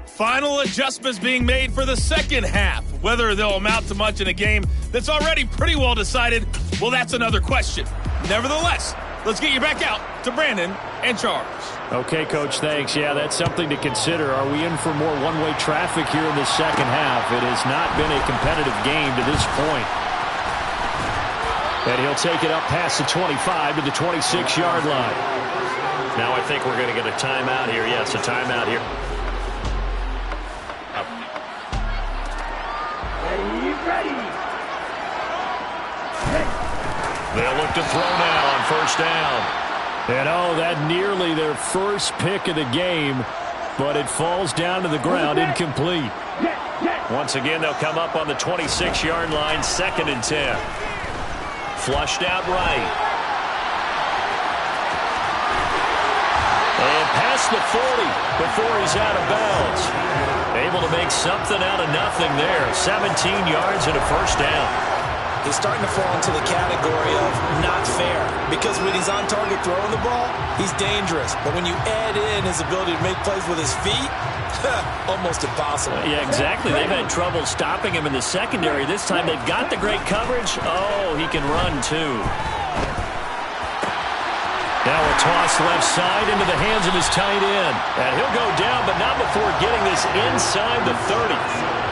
Speaker 3: Final adjustments being made for the second half. Whether they'll amount to much in a game that's already pretty well decided, well, that's another question. Nevertheless, let's get you back out to Brandon and Charles.
Speaker 1: Okay, Coach, thanks. Yeah, that's something to consider. Are we in for more one-way traffic here in the second half? It has not been a competitive game to this point. And he'll take it up past the 25 to the 26-yard line. Now I think we're going to get a timeout here. Yes, a timeout here. They'll look to throw now on first down. And that nearly their first pick of the game, but it falls down to the ground incomplete. Once again, they'll come up on the 26-yard line, 2nd and 10. Flushed out right. And past the 40 before he's out of bounds. Able to make something out of nothing there. 17 yards and a first down.
Speaker 2: He's starting to fall into the category of not fair because when he's on target throwing the ball, he's dangerous. But when you add in his ability to make plays with his feet, almost impossible.
Speaker 1: Yeah, exactly. They've had trouble stopping him in the secondary. This time they've got the great coverage. Oh, he can run too. Now a toss left side into the hands of his tight end. And he'll go down, but not before getting this inside the 30.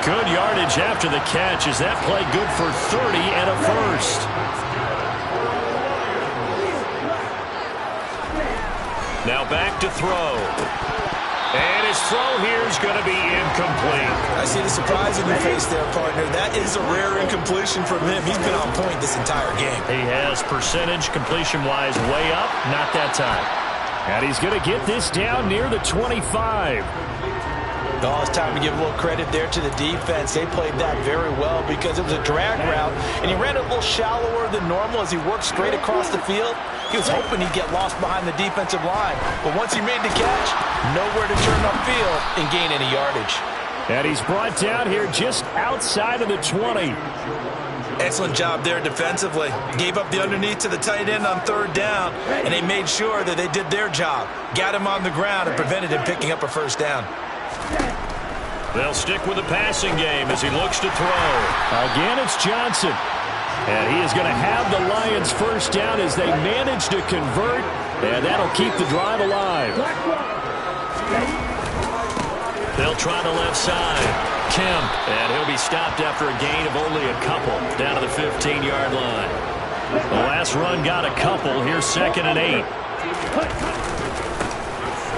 Speaker 1: Good yardage after the catch. Is that play good for 30 and a first? Now back to throw. And his throw here is going to be incomplete.
Speaker 2: I see the surprise in your face there, partner. That is a rare incompletion from him. He's been on point this entire game.
Speaker 1: He has percentage completion-wise way up. Not that time. And he's going to get this down near the 25.
Speaker 2: Oh, it's time to give a little credit there to the defense. They played that very well because it was a drag route, and he ran it a little shallower than normal as he worked straight across the field. He was hoping he'd get lost behind the defensive line, but once he made the catch, nowhere to turn upfield and gain any yardage.
Speaker 1: And he's brought down here just outside of the 20.
Speaker 2: Excellent job there defensively. Gave up the underneath to the tight end on third down, and they made sure that they did their job. Got him on the ground and prevented him picking up a first down.
Speaker 1: They'll stick with the passing game as he looks to throw. Again, it's Johnson. And he is going to have the Lions first down as they manage to convert, and that'll keep the drive alive. They'll try the left side. Kemp, and he'll be stopped after a gain of only a couple down to the 15-yard line. The last run got a couple. Here's 2nd and 8.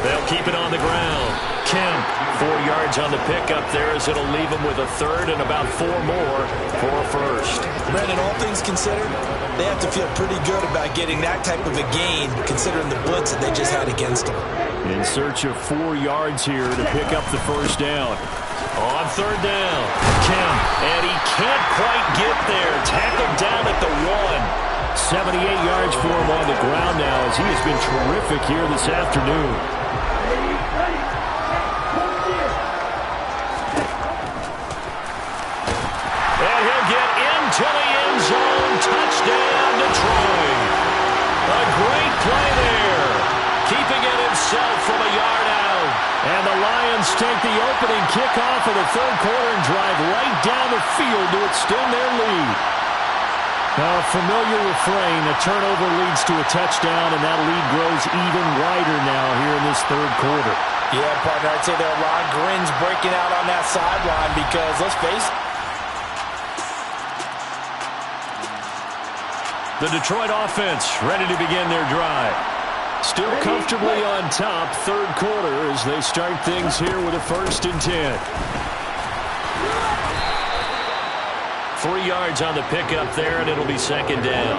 Speaker 1: They'll keep it on the ground. Kemp, 4 yards on the pickup there as it'll leave him with a third and about 4 more for a first.
Speaker 2: Brandon, all things considered, they have to feel pretty good about getting that type of a gain considering the blitz that they just had against them.
Speaker 1: In search of 4 yards here to pick up the first down. On third down, Kemp, and he can't quite get there. Tackled down at the 1. 78 yards for him on the ground now as he has been terrific here this afternoon. And he'll get into the end zone. Touchdown, Detroit. A great play there. Keeping it himself from a yard out. And the Lions take the opening kickoff of the third quarter and drive right down the field to extend their lead. A familiar refrain, a turnover leads to a touchdown, and that lead grows even wider now here in this third quarter.
Speaker 2: Yeah, partner, I'd say there are a lot of grins breaking out on that sideline because, let's face it,
Speaker 1: the Detroit offense ready to begin their drive. Still comfortably on top, third quarter as they start things here with a 1st and 10. 3 yards on the pickup there, and it'll be 2nd down.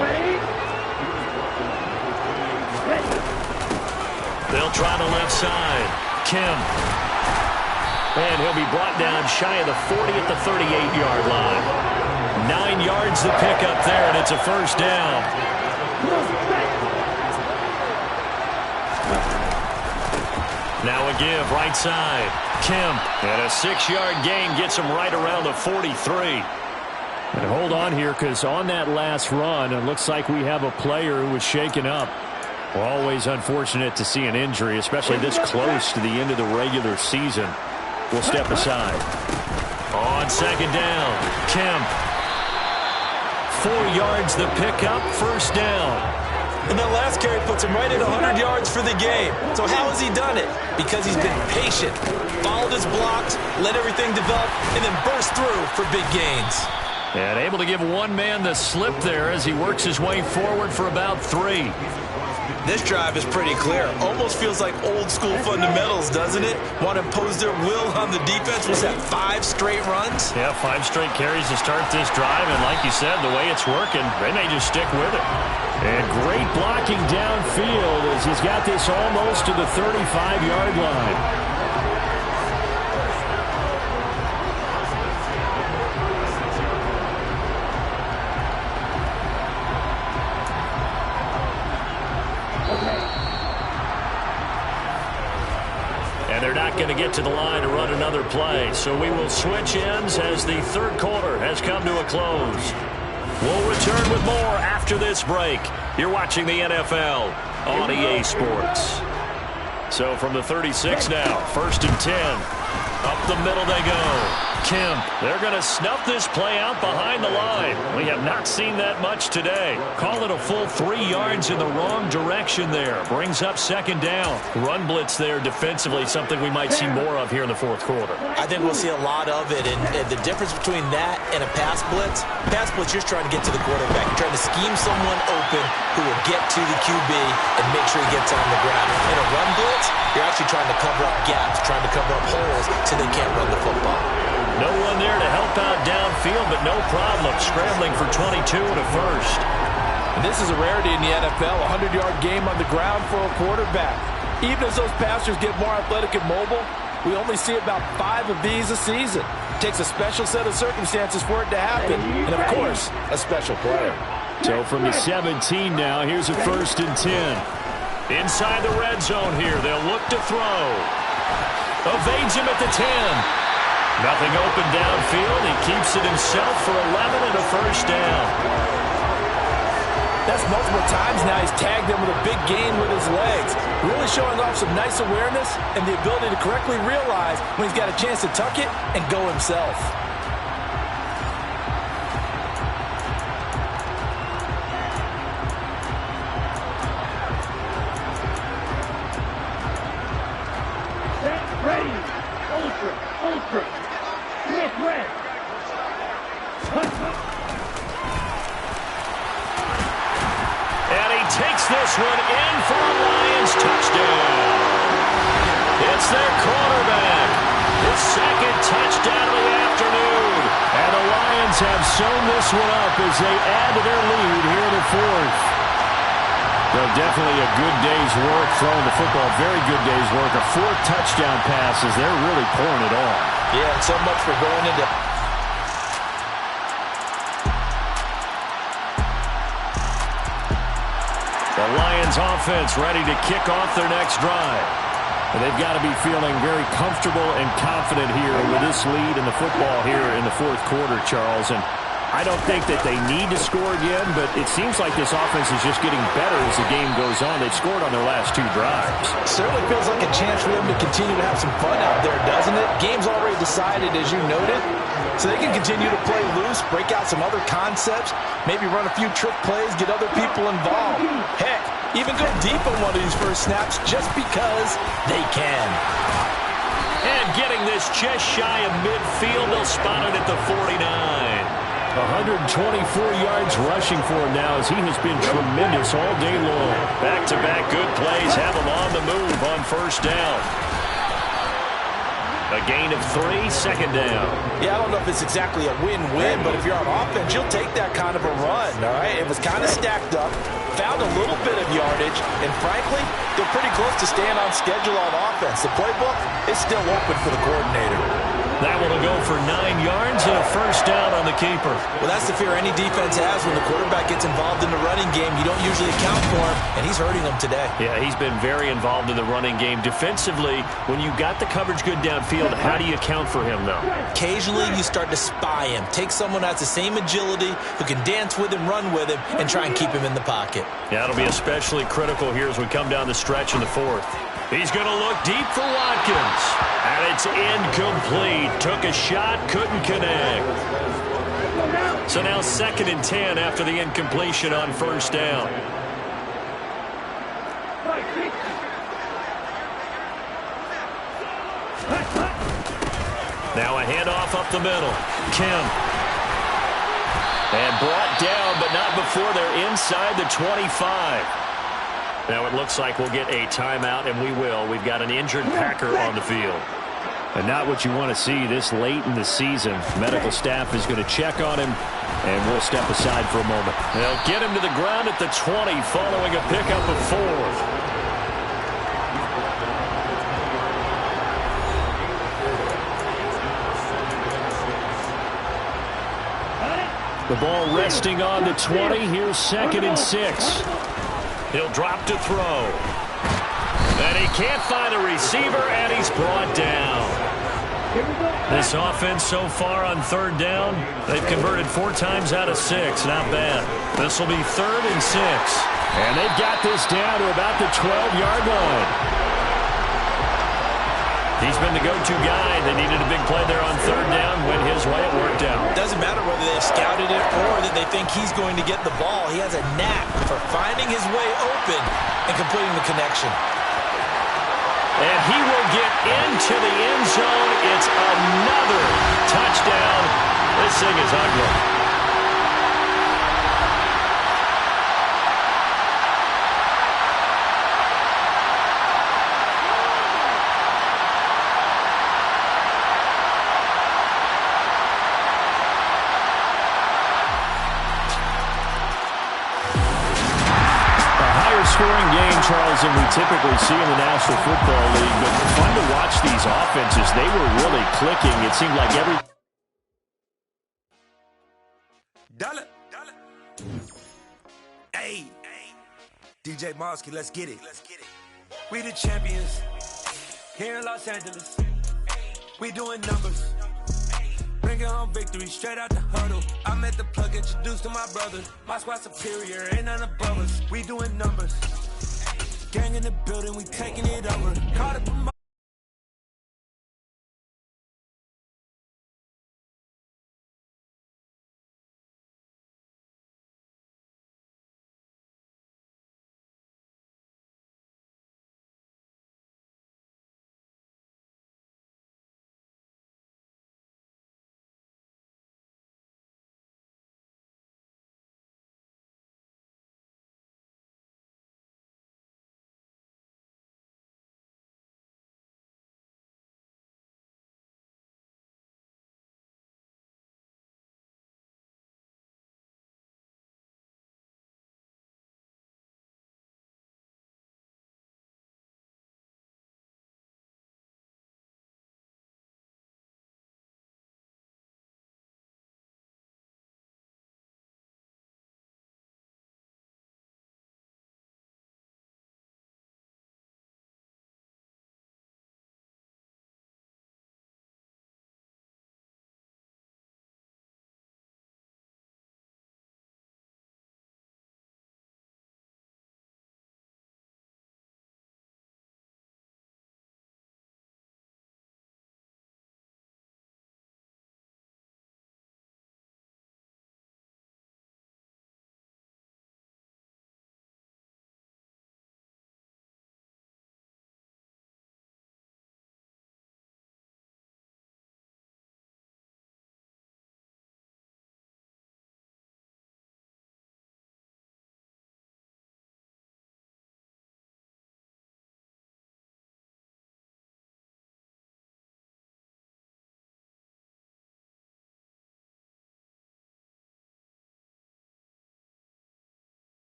Speaker 1: They'll try the left side. Kemp. And he'll be brought down shy of the 40 at the 38-yard line. 9 yards the pickup there, and it's a first down. Now a give, right side. Kemp, and a 6-yard gain gets him right around the 43. And hold on here, because on that last run, it looks like we have a player who was shaken up. Always unfortunate to see an injury, especially this close to the end of the regular season. We'll step aside. On 2nd down, Kemp. 4 yards the pickup, first down.
Speaker 2: And that last carry puts him right at 100 yards for the game. So how has he done it? Because he's been patient, followed his blocks, let everything develop, and then burst through for big gains.
Speaker 1: And able to give one man the slip there as he works his way forward for about 3.
Speaker 2: This drive is pretty clear. Almost feels like old school fundamentals, doesn't it? Want to impose their will on the defense. Was that 5 straight runs?
Speaker 1: Yeah, 5 straight carries to start this drive. And like you said, the way it's working, they may just stick with it. And great blocking downfield as he's got this almost to the 35-yard line. And they're not going to get to the line to run another play. So we will switch ends as the third quarter has come to a close. We'll return with more after this break. You're watching the NFL on EA Sports. So from the 36 now, 1st and 10. Up the middle they go. Kemp, they're going to snuff this play out behind the line. We have not seen that much today. Call it a full 3 yards in the wrong direction there. Brings up 2nd down. Run blitz there defensively, something we might see more of here in the 4th quarter.
Speaker 2: I think we'll see a lot of it, and the difference between that and a pass blitz, you're trying to get to the quarterback. You're trying to scheme someone open who will get to the QB and make sure he gets on the ground. In a run blitz, you're actually trying to cover up gaps, trying to cover up holes so they can't run the football.
Speaker 1: No one there to help out downfield, but no problem. Scrambling for 22 and a first.
Speaker 2: And this is a rarity in the NFL, a 100-yard game on the ground for a quarterback. Even as those passers get more athletic and mobile, We only see about 5 of these a season. It takes a special set of circumstances for it to happen, and of course, a special player.
Speaker 1: So from the 17 now, here's a 1st and 10. Inside the red zone here, they'll look to throw. Evades him at the 10. Nothing open downfield. He keeps it himself for 11 and a 1st down.
Speaker 2: That's multiple times now he's tagged them with a big gain with his legs. Really showing off some nice awareness and the ability to correctly realize when he's got a chance to tuck it and go himself.
Speaker 7: Ready. Ultra. Smith red.
Speaker 1: And he takes this one in for a Lions touchdown. It's their quarterback. His 2nd touchdown of the afternoon. And the Lions have sewn this one up as they add to their lead here in the 4th. Well, definitely a good day's work throwing the football. Very good day's work. A 4th touchdown pass as they're really pouring it on.
Speaker 2: Yeah, and so much for going into...
Speaker 1: The Lions offense ready to kick off their next drive. And they've got to be feeling very comfortable and confident here with this lead in the football here in the 4th quarter, Charles. And I don't think that they need to score again, but it seems like this offense is just getting better as the game goes on. They've scored on their last 2 drives.
Speaker 2: Certainly feels like a chance for them to continue to have some fun out there, doesn't it? Game's already decided, as you noted. So they can continue to play loose, break out some other concepts, maybe run a few trick plays, get other people involved. Heck, even go deep on one of these first snaps just because they can.
Speaker 1: And getting this just shy of midfield, they'll spot it at the 49. 124 yards rushing for him now as he has been tremendous all day long. Back-to-back good plays have him on the move on 1st down. A gain of 3, 2nd down.
Speaker 2: Yeah, I don't know if it's exactly a win-win, but if you're on offense, you'll take that kind of a run, all right? It was kind of stacked up, found a little bit of yardage, and frankly, they're pretty close to staying on schedule on offense. The playbook is still open for the coordinator.
Speaker 1: That one will go for 9 yards and a 1st down on the keeper.
Speaker 2: Well, that's the fear any defense has when the quarterback gets involved in the running game. You don't usually account for him, and he's hurting them today.
Speaker 1: Yeah, he's been very involved in the running game. Defensively, when you got the coverage good downfield, how do you account for him, though?
Speaker 2: Occasionally, you start to spy him. Take someone who has the same agility, who can dance with him, run with him, and try and keep him in the pocket.
Speaker 1: Yeah, that'll be especially critical here as we come down the stretch in the 4th. He's going to look deep for Watkins. And it's incomplete. Took a shot, couldn't connect. So now 2nd and 10 after the incompletion on 1st down. Now a handoff up the middle. Kim. And brought down, but not before they're inside the 25. Now it looks like we'll get a timeout, and we will. We've got an injured Packer on the field. And not what you want to see this late in the season. Medical staff is going to check on him, and we'll step aside for a moment. They'll get him to the ground at the 20 following a pickup of 4. The ball resting on the 20. Here's 2nd and 6. He'll drop to throw. And he can't find a receiver, and he's brought down. This offense so far on 3rd down, they've converted 4 times out of 6. Not bad. This will be 3rd and 6. And they've got this down to about the 12-yard line. He's been the go-to guy. They needed a big play there on 3rd down. Went his way. It worked out.
Speaker 2: Doesn't matter whether they scouted it or that they think he's going to get the ball. He has a knack for finding his way open and completing the connection.
Speaker 1: And he will get into the end zone. It's another touchdown. This thing is ugly. lower-scoring game, Charles, than we typically see in the National Football League, but fun to watch these offenses. They were really clicking. It seemed like every...
Speaker 8: Hey, DJ Mosky, let's get it. We the champions here in Los Angeles. We doing numbers. Bringing home victory straight out the huddle. I met the plug, introduced to my brother. My squad superior, ain't none above us. We doing numbers. Gang in the building, we taking it over. Caught up in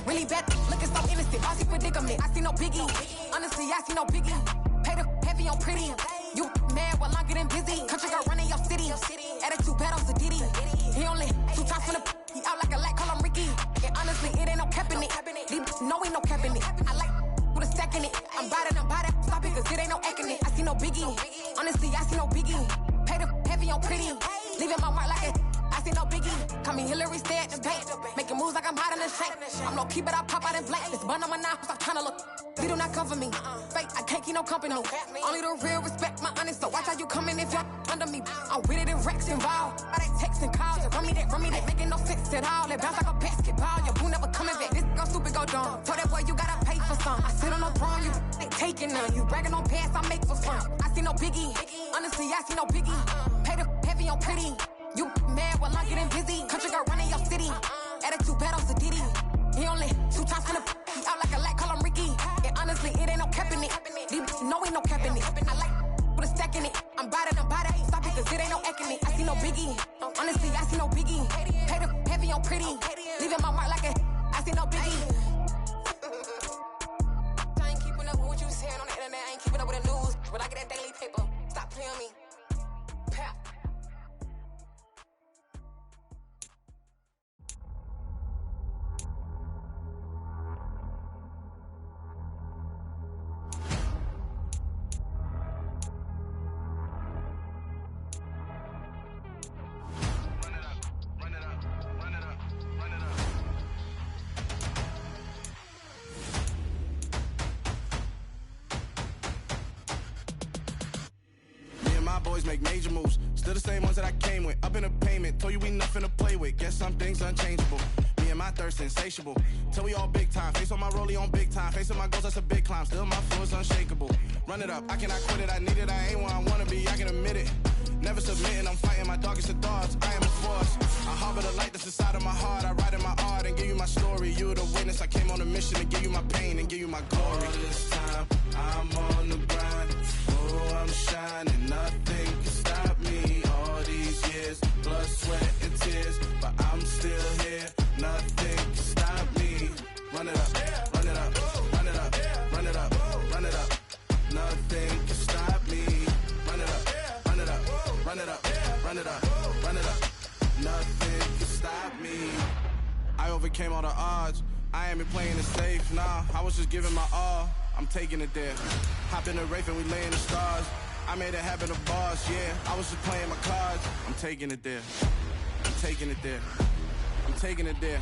Speaker 9: really bad, looking so innocent. Bossy predicament. I see no biggie. Honestly, I see no biggie. Pay the heavy on pretty. You mad while I'm getting busy. Country girl running your city. Attitude bad on Sadidi. He only 2 times from the he out like a light, call him Ricky. And honestly, it ain't no cap in it. These no ain't no cap in it. I like with a stack in it. I'm about it. Stop it, cause it ain't no acting it. I see no biggie. Honestly, I see no biggie. Pay the heavy on pretty. Leaving my mark like it. I see no biggie. Call me Hillary, stay at the bank. Making moves like I'm hot in the shank. I'm low key, but I pop out in blank. This bun on my knife, stop trying to look. They do not come for me. Fake, I can't keep no company. Only the real respect my honest. So watch how you coming if y'all under me. I'm with it in Rex involved. I they text and calls. Run me that, making no sense at all. They bounce like a basketball. Your boo never coming back. This go stupid, go dumb. Told that boy you gotta pay for some. I sit on no throne, you they taking none. You bragging on pants, I make for fun. I see no biggie. Honestly, I see no biggie. Pay the heavy on pretty. You mad while I'm getting busy. Country girl running your city. Attitude bad on Sadidi. He only 2 times from the he out like a light, call him Ricky. And honestly, it ain't no cap in it. These no ain't no cap in it. I like with a stack in it. I'm about it. Stop it, cause it ain't no acting it. I see no biggie. Honestly, I see no biggie. Pay the heavy on pretty. Leaving my mark like a I see no biggie.
Speaker 10: my boys make major moves. Still the same ones that I came with. Up in the payment, told you we nothing to play with. Guess some things unchangeable. Me and my thirst insatiable. Till we all big time. Face on my rollie on big time. Facing my goals, that's a big climb. Still my flow is unshakable. Run it up, I cannot quit it. I need it, I ain't where I wanna be, I can admit it. Never submitting, I'm fighting my darkest of thoughts. I am a force. I harbor the light that's inside of my heart. I write in my art and give you my story. You the witness, I came on a mission to give you my pain and give you my glory. All this time, I'm on the grind. Oh, I'm shining, nothing can stop me. All these years, blood, sweat, and tears, but I'm still here. Nothing can stop me. Run it up, run it up, run it up, run it up, run it up. Nothing can stop me. Run it up, run it up, run it up, run it up, run it up. Nothing can stop me. I overcame all the odds. I ain't been playing it safe, nah. I was just giving my all. I'm taking it there. Hop in the Wraith and we lay in the stars. I made it happen, the boss, yeah. I was just playing my cards. I'm taking it there. I'm taking it there. I'm taking it there.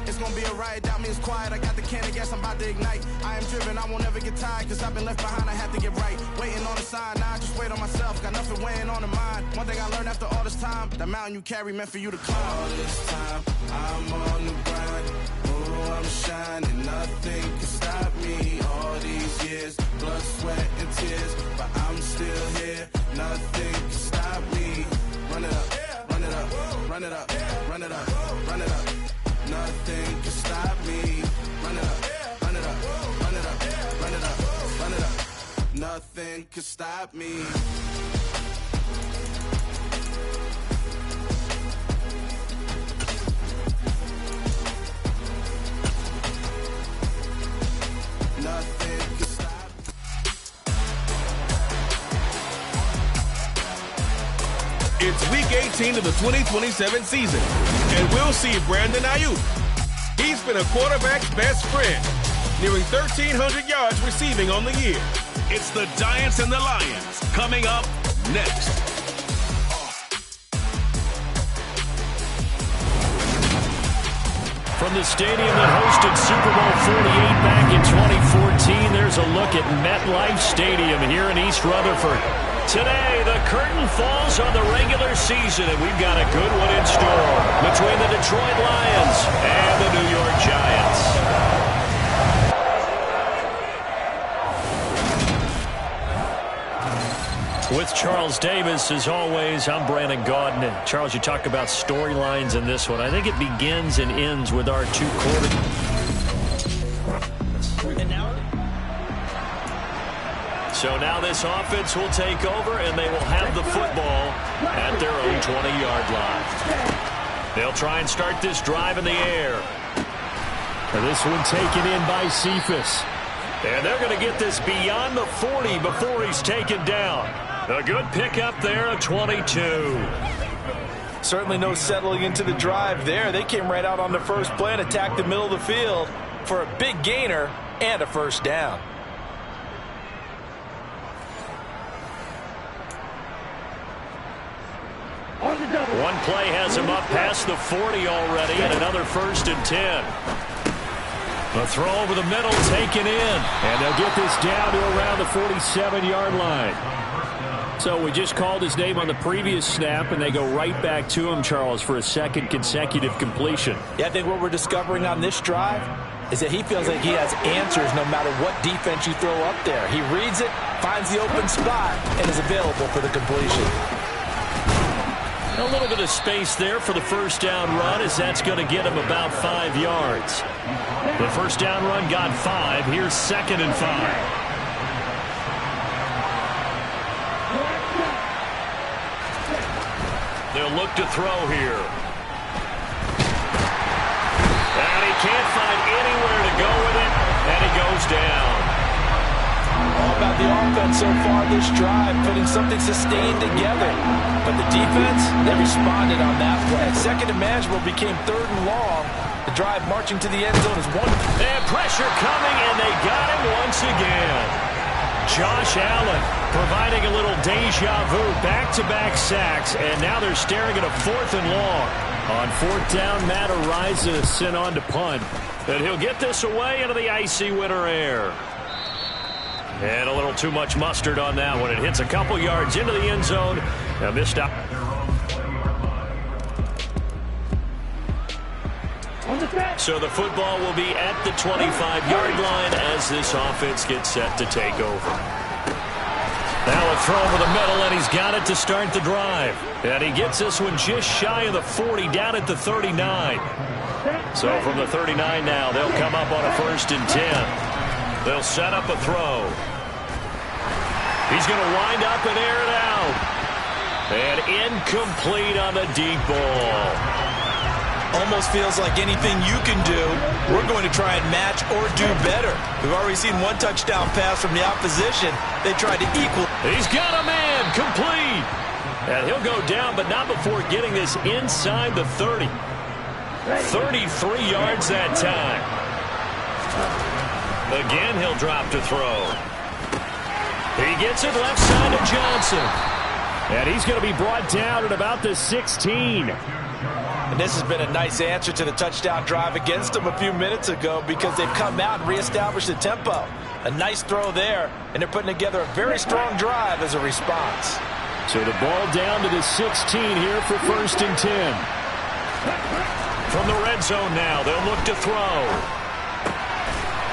Speaker 10: It's gonna be a riot, doubt me, it's quiet. I got the can of gas, I'm about to ignite. I am driven, I won't ever get tired, cause I've been left behind, I have to get right. Waiting on the sign, now I just wait on myself. Got nothing weighing on the mind. One thing I learned after all this time, the mountain you carry meant for you to climb. All this time, I'm on the grind. Oh, I'm shining, nothing can stop me. All these years, blood, sweat, and tears, but I'm still here. Nothing can stop me. Run it up, run it up, run it up, run it up, run it up. Nothing can stop me. Run it up, run it up, run it up, run it up, run it up. Nothing can stop me. Nothing can stop me.
Speaker 6: It's week 18 of the 2027 season, and we'll see Brandon Ayuk. He's been a quarterback's best friend, nearing 1,300 yards receiving on the year. It's the Giants and the Lions coming up next.
Speaker 1: From the stadium that hosted Super Bowl 48 back in 2014, there's a look at MetLife Stadium here in East Rutherford. Today, the curtain falls on the regular season, and we've got a good one in store between the Detroit Lions and the New York Giants. With Charles Davis, as always, I'm Brandon Gaudin. And Charles, you talk about storylines in this one. I think it begins and ends with our two quarterbacks. So now this offense will take over, and they will have the football at their own 20-yard line. They'll try and start this drive in the air. And this one taken in by Cephas. And they're going to get this beyond the 40 before he's taken down. A good pickup there at 22.
Speaker 2: Certainly no settling into the drive there. They came right out on the first play and attacked the middle of the field for a big gainer and a first down.
Speaker 1: One play has him up past the 40 already, and another 1st and 10. A throw over the middle taken in, and they'll get this down to around the 47-yard line. So we just called his name on the previous snap, and they go right back to him, Charles, for a second consecutive completion.
Speaker 2: Yeah, I think what we're discovering on this drive is that he feels like he has answers no matter what defense you throw up there. He reads it, finds the open spot, and is available for the completion.
Speaker 1: A little bit of space there for the first down run, as that's going to get him about 5 yards. The first down run got 5. Here's 2nd and 5. They'll look to throw here. And he can't find anywhere to go with it, and he goes down.
Speaker 2: All about the offense so far this drive, putting something sustained together. But the defense, they responded on that play. 2nd and manageable became 3rd and long. The drive marching to the end zone is 1.
Speaker 1: And pressure coming, and they got him once again. Josh Allen providing a little deja vu, back-to-back sacks, and now they're staring at a 4th and long. On 4th down, Matt Ariza sent on to punt. And he'll get this away into the icy winter air. And a little too much mustard on that one. It hits a couple yards into the end zone. Now missed out. So the football will be at the 25-yard line as this offense gets set to take over. Now a throw over the middle, and he's got it to start the drive. And he gets this one just shy of the 40, down at the 39. So from the 39 now, they'll come up on a 1st and 10. They'll set up a throw. He's going to wind up and air it out. And incomplete on the deep ball.
Speaker 2: Almost feels like anything you can do, we're going to try and match or do better. We've already seen one touchdown pass from the opposition. They tried to equal.
Speaker 1: He's got a man, complete. And he'll go down, but not before getting this inside the 30. 33 yards that time. Again, he'll drop to throw. He gets it left side to Johnson. And he's going to be brought down at about the 16.
Speaker 2: And this has been a nice answer to the touchdown drive against them a few minutes ago because they've come out and reestablished the tempo. A nice throw there, and they're putting together a very strong drive as a response.
Speaker 1: So the ball down to the 16 here for 1st and 10. From the red zone now, they'll look to throw.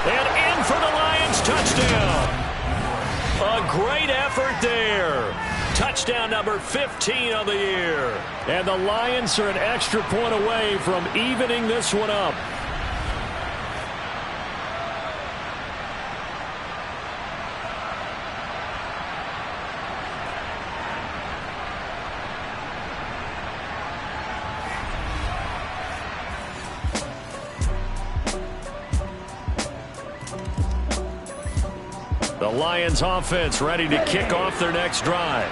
Speaker 1: And in for the Lions, touchdown. A great effort there. Touchdown number 15 of the year. And the Lions are an extra point away from evening this one up. The Lions offense ready to kick off their next drive.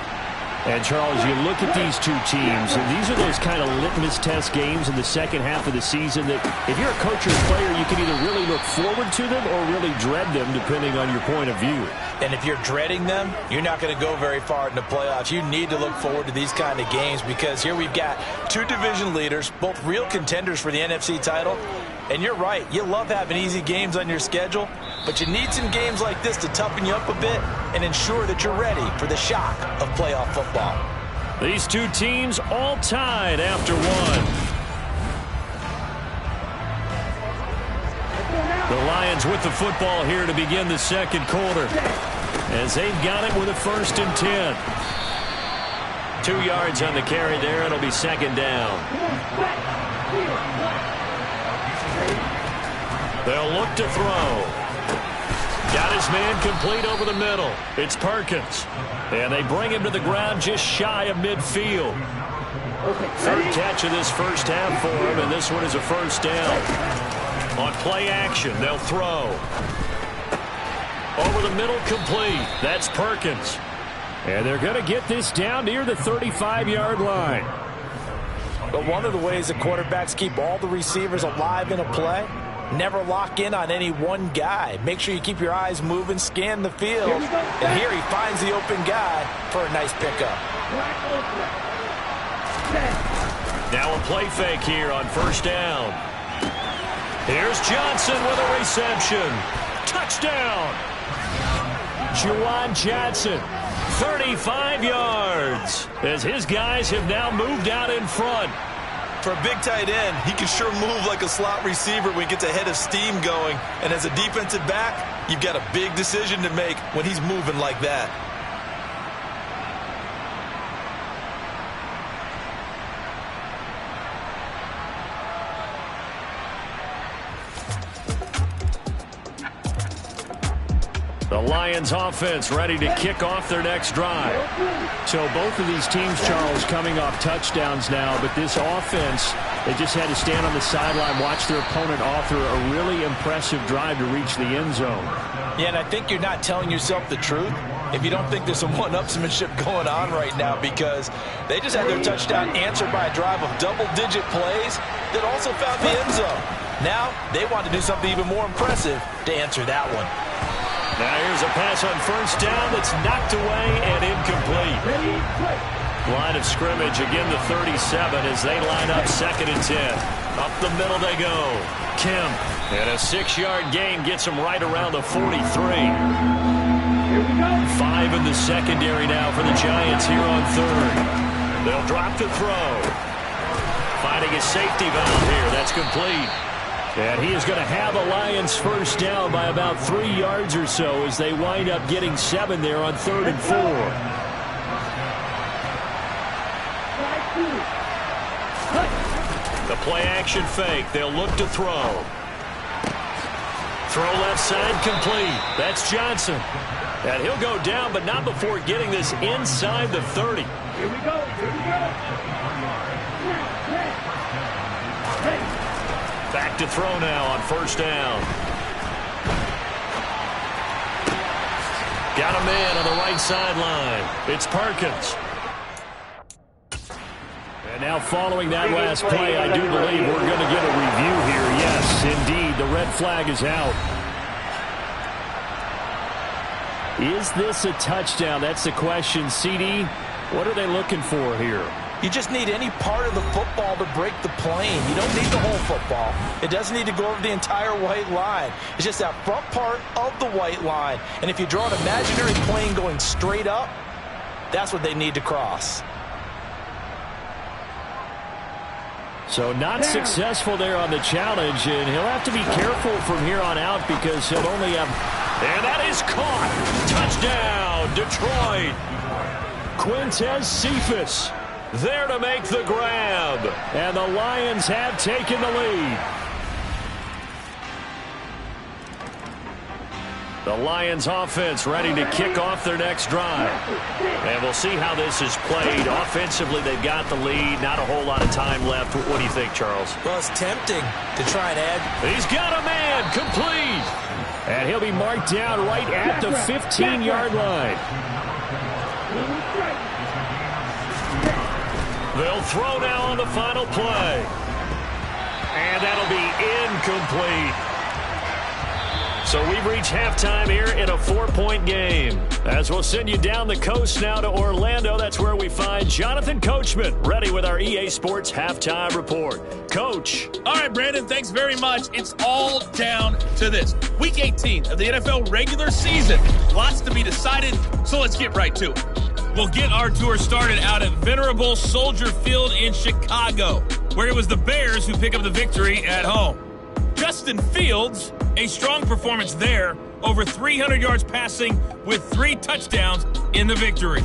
Speaker 1: And, Charles, you look at these two teams, and these are those kind of litmus test games in the second half of the season that if you're a coach or a player, you can either really look forward to them or really dread them, depending on your point of view.
Speaker 2: And if you're dreading them, you're not going to go very far in the playoffs. You need to look forward to these kind of games because here we've got two division leaders, both real contenders for the NFC title. And you're right, you love having easy games on your schedule, but you need some games like this to toughen you up a bit and ensure that you're ready for the shock of playoff football.
Speaker 1: These two teams all tied after one. The Lions with the football here to begin the second quarter as they've got it with a 1st and 10. 2 yards on the carry there. It'll be 2nd down. They'll look to throw. Got his man complete over the middle. It's Perkins. And they bring him to the ground just shy of midfield. 3rd catch of this first half for him, and this one is a 1st down. On play action, they'll throw. Over the middle, complete. That's Perkins. And they're going to get this down near the 35-yard line.
Speaker 2: But one of the ways the quarterbacks keep all the receivers alive in a play, never lock in on any one guy. Make sure you keep your eyes moving, scan the field. And here he finds the open guy for a nice pickup.
Speaker 1: Now a play fake here on 1st down. Here's Johnson with a reception. Touchdown. Juwan Johnson, 35 yards, as his guys have now moved out in front.
Speaker 2: For a big tight end, he can sure move like a slot receiver when he gets a head of steam going. And as a defensive back, you've got a big decision to make when he's moving like that.
Speaker 1: The Lions offense ready to kick off their next drive. So both of these teams, Charles, coming off touchdowns now, but this offense, they just had to stand on the sideline, watch their opponent author a really impressive drive to reach the end zone.
Speaker 2: Yeah, and I think you're not telling yourself the truth if you don't think there's some one-upsmanship going on right now, because they just had their touchdown answered by a drive of double-digit plays that also found the end zone. Now they want to do something even more impressive to answer that one.
Speaker 1: Now here's a pass on 1st down that's knocked away and incomplete. Line of scrimmage, again the 37 as they line up 2nd and 10. Up the middle they go. Kim, and a 6-yard gain gets them right around the 43. 5 in the secondary now for the Giants here on third. They'll drop the throw. Finding a safety valve here. That's complete. And he is going to have a Lions first down by about 3 yards or so as they wind up getting 7 there on 3rd and 4. The play action fake. They'll look to throw. Throw left side complete. That's Johnson. And he'll go down, but not before getting this inside the 30.
Speaker 4: Here we go.
Speaker 1: Back to throw now on first down. Got a man on the right sideline. It's Perkins. And now following that last play, I do believe we're going to get a review here. Yes, indeed, the red flag is out. Is this a touchdown? That's the question. CD, what are they looking for here?
Speaker 2: You just need any part of the football to break the plane. You don't need the whole football. It doesn't need to go over the entire white line. It's just that front part of the white line. And if you draw an imaginary plane going straight up, that's what they need to cross.
Speaker 1: So not successful there on the challenge, and he'll have to be careful from here on out because he'll only have... And that is caught. Touchdown, Detroit. Quintez Cephas there to make the grab. And the Lions have taken the lead. The Lions offense ready to kick off their next drive. And we'll see how this is played. Offensively, they've got the lead. Not a whole lot of time left. What do you think, Charles?
Speaker 2: Well, it's tempting to try and add.
Speaker 1: He's got a man complete. And he'll be marked down right at the 15-yard line. They'll throw now on the final play. And that'll be incomplete. So we've reached halftime here in a 4-point game. As we'll send you down the coast now to Orlando, that's where we find Jonathan Coachman, ready with our EA Sports Halftime Report. Coach.
Speaker 3: All right, Brandon, thanks very much. It's all down to this. Week 18 of the NFL regular season. Lots to be decided, so let's get right to it. We'll get our tour started out at venerable Soldier Field in Chicago, where it was the Bears who pick up the victory at home. Justin Fields, a strong performance there, over 300 yards passing with 3 touchdowns in the victory.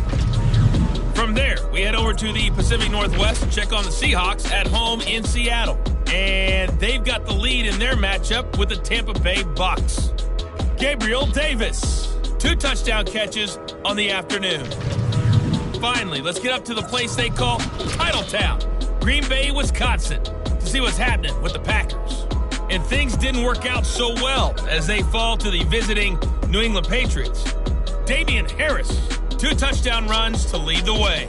Speaker 3: From there, we head over to the Pacific Northwest and check on the Seahawks at home in Seattle. And they've got the lead in their matchup with the Tampa Bay Bucks. Gabriel Davis, 2 touchdown catches on the afternoon. Finally, let's get up to the place they call Titletown, Green Bay, Wisconsin, to see what's happening with the Packers. And things didn't work out so well as they fall to the visiting New England Patriots. Damian Harris, 2 touchdown runs to lead the way.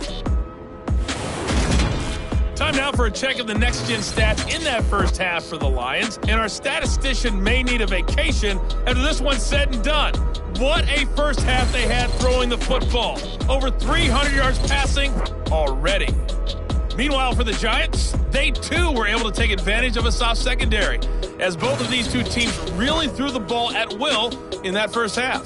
Speaker 3: Time now for a check of the next-gen stats in that first half for the Lions. And our statistician may need a vacation after this one's said and done. What a first half they had throwing the football. Over 300 yards passing already. Meanwhile, for the Giants, they too were able to take advantage of a soft secondary, as both of these two teams really threw the ball at will in that first half.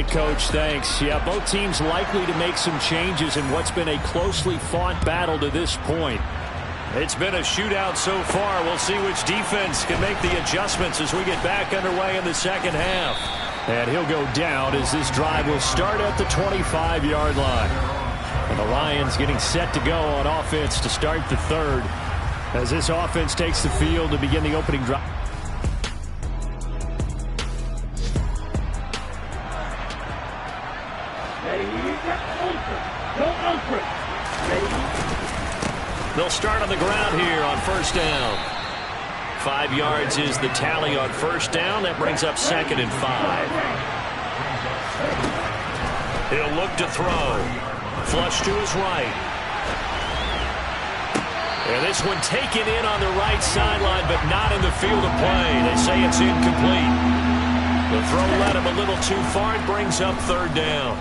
Speaker 1: Coach, thanks. Yeah, both teams likely to make some changes in what's been a closely fought battle to this point. It's been a shootout so far. We'll see which defense can make the adjustments as we get back underway in the second half. And he'll go down as this drive will start at the 25-yard line. And the Lions getting set to go on offense to start the third as this offense takes the field to begin the opening drive. They'll start on the ground here on first down. 5 yards is the tally on first down. That brings up 2nd and 5. He'll look to throw. Flush to his right. And this one taken in on the right sideline, but not in the field of play. They say it's incomplete. The throw led him a little too far. It brings up third down.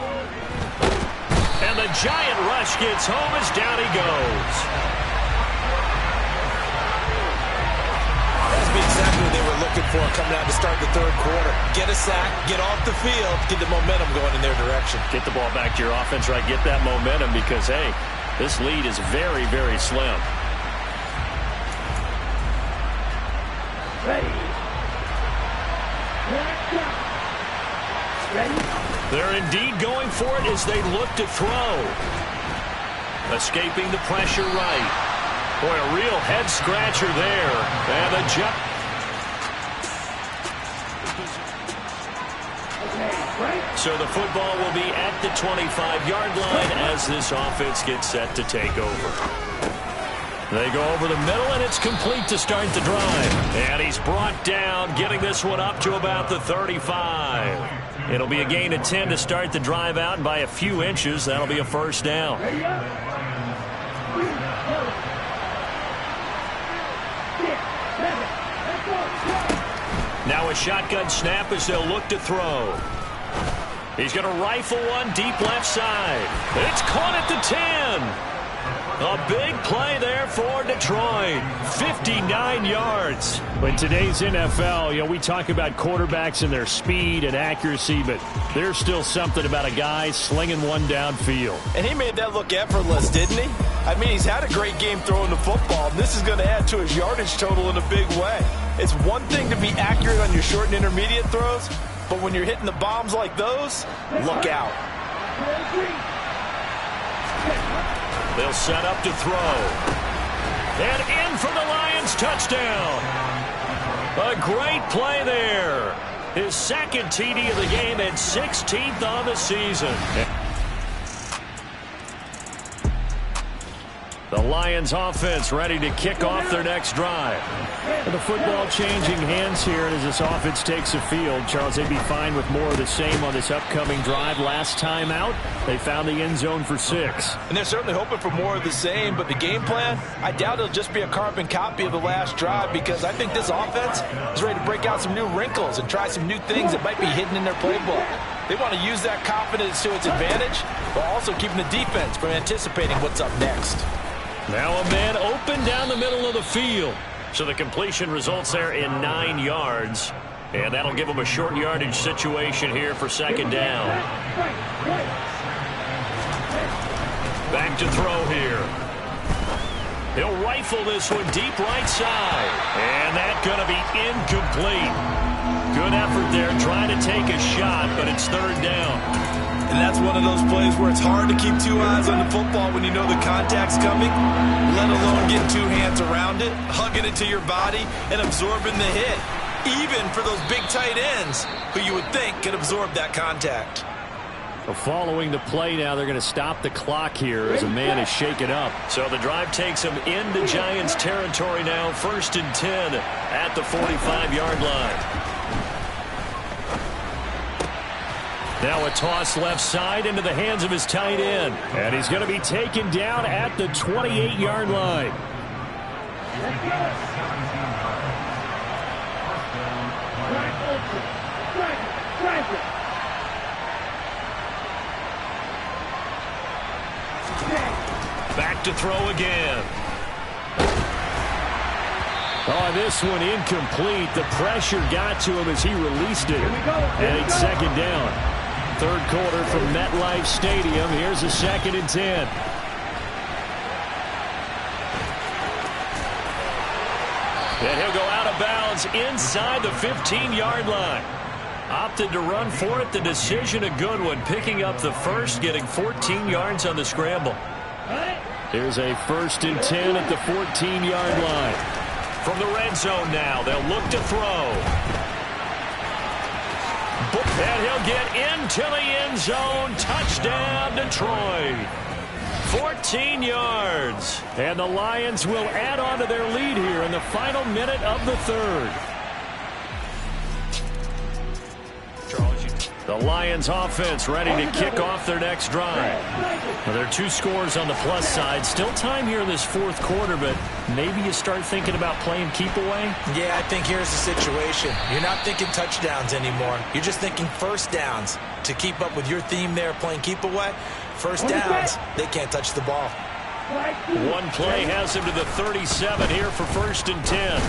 Speaker 1: And the giant rush gets home as down he goes.
Speaker 2: That's exactly what they were looking for coming out to start the third quarter. Get a sack, get off the field, get the momentum going in their direction.
Speaker 1: Get the ball back to your offense, right? Get that momentum because, hey, this lead is very, very slim.
Speaker 7: Ready.
Speaker 1: They're indeed going for it as they look to throw. Escaping the pressure right. Boy, a real head-scratcher there. And a jump. So the football will be at the 25-yard line as this offense gets set to take over. They go over the middle, and it's complete to start the drive. And he's brought down, getting this one up to about the 35. It'll be a gain of 10 to start the drive out, and by a few inches, that'll be a first down. Now a shotgun snap as they'll look to throw. He's going to rifle one deep left side. It's caught at the 10. A big play there for Detroit. 59 yards.
Speaker 11: In today's NFL, we talk about quarterbacks and their speed and accuracy, but there's still something about a guy slinging one downfield.
Speaker 2: And he made that look effortless, didn't he? I mean, he's had a great game throwing the football. This is going to add to his yardage total in a big way. It's one thing to be accurate on your short and intermediate throws, but when you're hitting the bombs like those, look out.
Speaker 1: They'll set up to throw. And in for the Lions, touchdown. A great play there. His second TD of the game and 16th on the season. The Lions offense ready to kick off their next drive.
Speaker 11: And the football changing hands here, and as this offense takes the field, Charles, they'd be fine with more of the same on this upcoming drive. Last time out, they found the end zone for 6.
Speaker 2: And they're certainly hoping for more of the same, but the game plan, I doubt it'll just be a carbon copy of the last drive, because I think this offense is ready to break out some new wrinkles and try some new things that might be hidden in their playbook. They want to use that confidence to its advantage, while also keeping the defense from anticipating what's up next.
Speaker 1: Now a man open down the middle of the field. So the completion results there in 9 yards. And that'll give them a short yardage situation here for second down. Back to throw here. He'll rifle this one deep right side. And that's going to be incomplete. Good effort there trying to take a shot, but it's third down.
Speaker 2: And that's one of those plays where it's hard to keep two eyes on the football when you know the contact's coming, let alone getting two hands around it, hugging it to your body, and absorbing the hit, even for those big tight ends who you would think could absorb that contact.
Speaker 11: Well, following the play now, they're going to stop the clock here as a man is shaken up.
Speaker 1: So the drive takes them into Giants territory now, 1st and 10 at the 45-yard line. Now a toss left side into the hands of his tight end. And he's going to be taken down at the 28-yard line. Back to throw again.
Speaker 11: Oh, this one incomplete. The pressure got to him as he released it. And it's second down. Third quarter from MetLife Stadium. Here's a 2nd and 10.
Speaker 1: And he'll go out of bounds inside the 15-yard line. Opted to run for it. The decision a good one. Picking up the first, getting 14 yards on the scramble.
Speaker 11: Here's a 1st and 10 at the 14-yard line.
Speaker 1: From the red zone now, they'll look to throw. And he'll get into the end zone. Touchdown, Detroit. 14 yards.
Speaker 11: And the Lions will add on to their lead here in the final minute of the third.
Speaker 1: Charles,
Speaker 11: The Lions offense ready to kick off their next drive. Well, there are 2 scores on the plus side. Still time here in this fourth quarter, but maybe you start thinking about playing keep away?
Speaker 2: Yeah, I think here's the situation. You're not thinking touchdowns anymore. You're just thinking first downs. To keep up with your theme there, playing keep away, first downs, they can't touch the ball.
Speaker 11: One play has him to the 37 here for 1st and 10.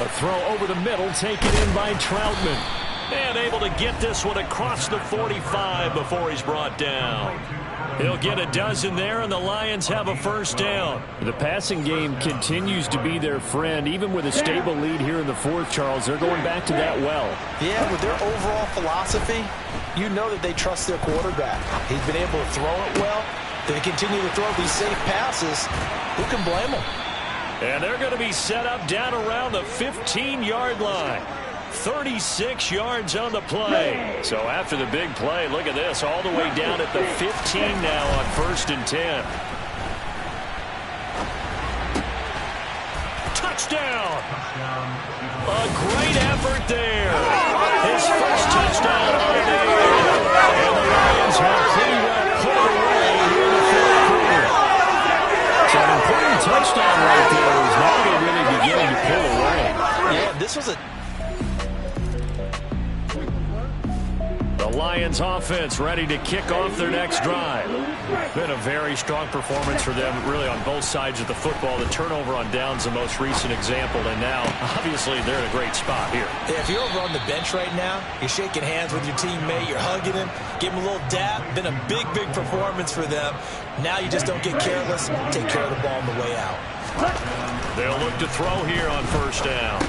Speaker 11: A throw over the middle taken in by Troutman. And able to get this one across the 45 before he's brought down. He'll get a dozen there, and the Lions have a first down. The passing game continues to be their friend. Even with a stable lead here in the fourth, Charles, they're going back to that well.
Speaker 2: Yeah, with their overall philosophy, you know that they trust their quarterback. He's been able to throw it well. They continue to throw these safe passes. Who can blame them?
Speaker 11: And they're going to be set up down around the 15-yard line. 36 yards on the play. So after the big play, look at this, all the way down at the 15 now on 1st and 10. Touchdown! A great effort there. His first touchdown of the year. And the Lions have pretty well put it away here in the fourth quarter. So an important touchdown right there is now they're really beginning to pull away.
Speaker 2: Yeah, this was a...
Speaker 11: The Lions offense ready to kick off their next drive. Been a very strong performance for them, really, on both sides of the football. The turnover on downs, the most recent example, and now, obviously, they're in a great spot here.
Speaker 2: Yeah, if you're over on the bench right now, you're shaking hands with your teammate, you're hugging him, give him a little dap. Been a big, big performance for them. Now you just don't get careless. Take care of the ball on the way out.
Speaker 11: They'll look to throw here on 1st down.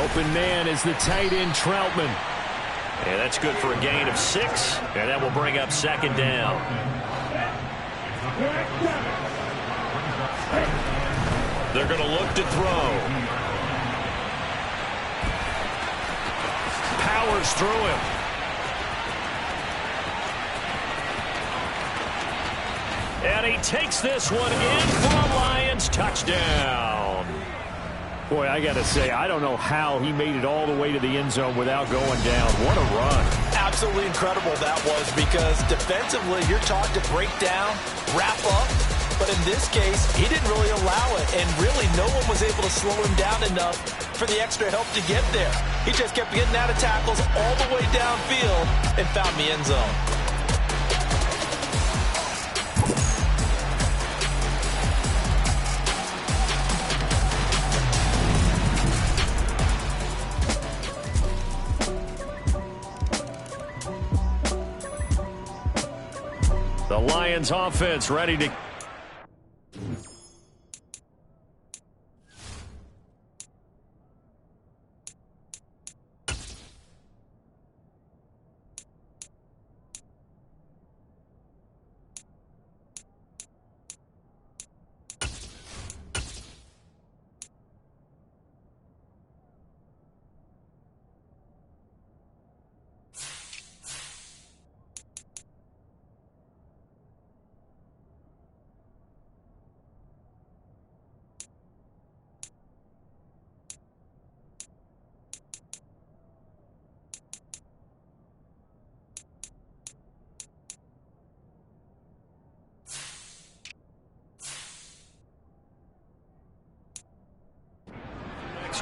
Speaker 11: Open man is the tight end, Troutman. And that's good for a gain of 6, and that will bring up 2nd down. They're going to look to throw. Powers through him. And he takes this one in for a Lions touchdown. Boy, I got to say, I don't know how he made it all the way to the end zone without going down. What a run.
Speaker 2: Absolutely incredible that was, because defensively, you're taught to break down, wrap up. But in this case, he didn't really allow it. And really, no one was able to slow him down enough for the extra help to get there. He just kept getting out of tackles all the way downfield and found the end zone.
Speaker 11: The Lions offense ready to...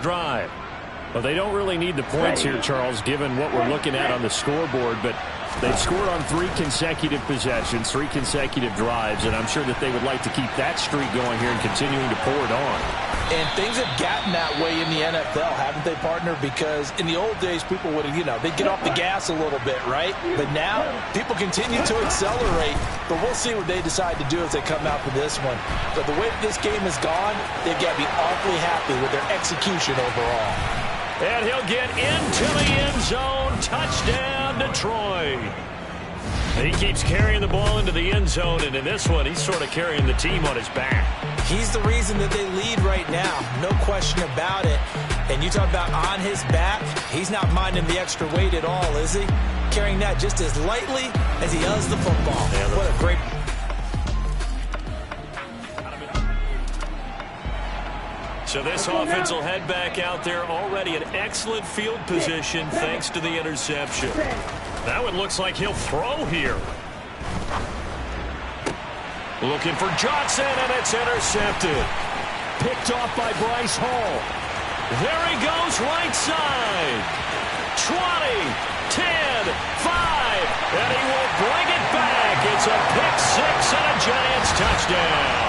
Speaker 11: drive. Well, they don't really need the points here, Charles, given what we're looking at on the scoreboard, but they've scored on 3 consecutive possessions, 3 consecutive drives, and I'm sure that they would like to keep that streak going here and continuing to pour it on.
Speaker 2: And things have gotten that way in the NFL, haven't they, partner? Because in the old days, people would, they'd get off the gas a little bit, right? But now, people continue to accelerate, but we'll see what they decide to do as they come out for this one. But the way this game has gone, they've got to be awfully happy with their execution overall.
Speaker 11: And he'll get into the end zone. Touchdown, Detroit. He keeps carrying the ball into the end zone, and in this one, he's sort of carrying the team on his back.
Speaker 2: He's the reason that they lead right now, no question about it. And you talk about on his back, he's not minding the extra weight at all, is he? Carrying that just as lightly as he does the football. Yeah, what a great...
Speaker 11: So this offense will head back out there, already in excellent field position thanks to the interception. That one looks like he'll throw here. Looking for Johnson, and it's intercepted. Picked off by Bryce Hall. There he goes, right side. 20, 10, 5, and he will bring it back. It's a pick six and a Giants touchdown.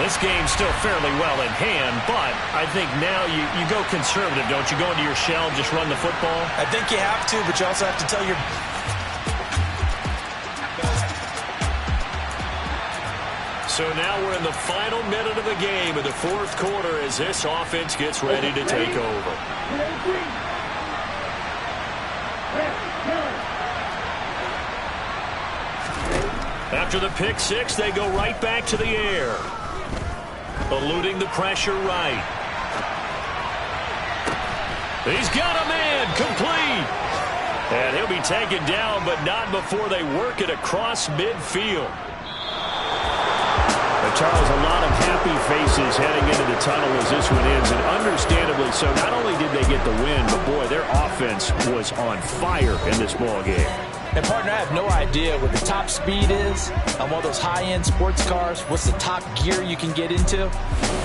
Speaker 11: This game's still fairly well in hand, but I think now you go conservative, don't you? Go into your shell and just run the football?
Speaker 2: I think you have to, but you also have to tell your...
Speaker 11: So now we're in the final minute of the game in the fourth quarter as this offense gets ready to take over. After the pick six, they go right back to the air. Eluding the pressure right. He's got a man, complete. And he'll be taken down, but not before they work it across midfield.
Speaker 12: Charles, a lot of happy faces heading into the tunnel as this one ends, and understandably so. Not only did they get the win, but boy, their offense was on fire in this ball game.
Speaker 2: And, partner, I have no idea what the top speed is on one of those high-end sports cars. What's the top gear you can get into?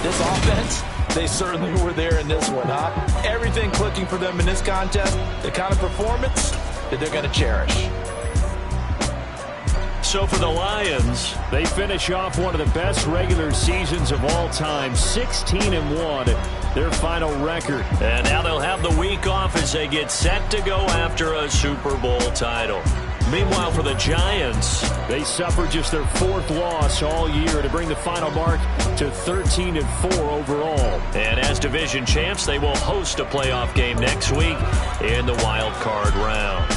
Speaker 2: This offense, they certainly were there in this one, huh? Everything clicking for them in this contest, the kind of performance that they're going to cherish.
Speaker 11: So for the Lions,
Speaker 12: they finish off one of the best regular seasons of all time, 16-1, their final record.
Speaker 11: And now they'll have the week off as they get set to go after a Super Bowl title. Meanwhile, for the Giants,
Speaker 12: they suffered just their fourth loss all year to bring the final mark to 13-4 overall.
Speaker 11: And as division champs, they will host a playoff game next week in the wild card round.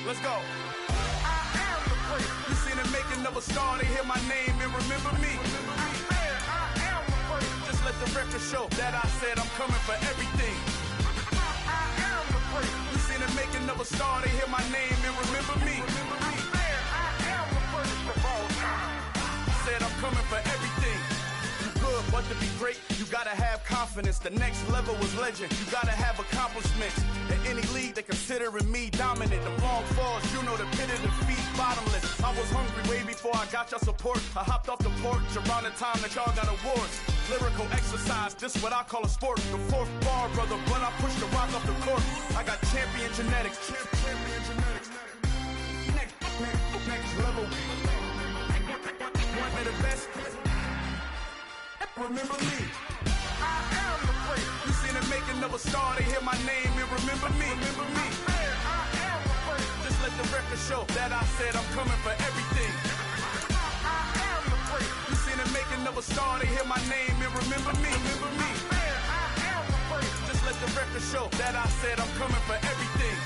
Speaker 10: Let's go. You seen the making of a star, they hear my name and remember me. Just let the record show that I said I'm coming for everything. You seen the making of a star, they hear my name and remember me. Said I'm coming for everything. You good, but to be great, you gotta have confidence. The next level was legend. You gotta have accomplishments. In any league, they considering me dominant. The long falls, you know the pit of defeat, bottomless. I was hungry way before I got your support. I hopped off the porch around the time that y'all got awards. Lyrical exercise, this what I call a sport. The fourth bar, brother, when I push the rock off the court. I got champion genetics. Champion genetics. Next level. One of the best. Remember me. I am the place. You seen the making of a star, they hear my name and remember me. Remember me. I am the place. Just let the record show that I said I'm coming for everything. I am the place. You seen the making of a star, they hear my name and remember me. Remember me. I am the place. Just let the record show that I said I'm coming for everything.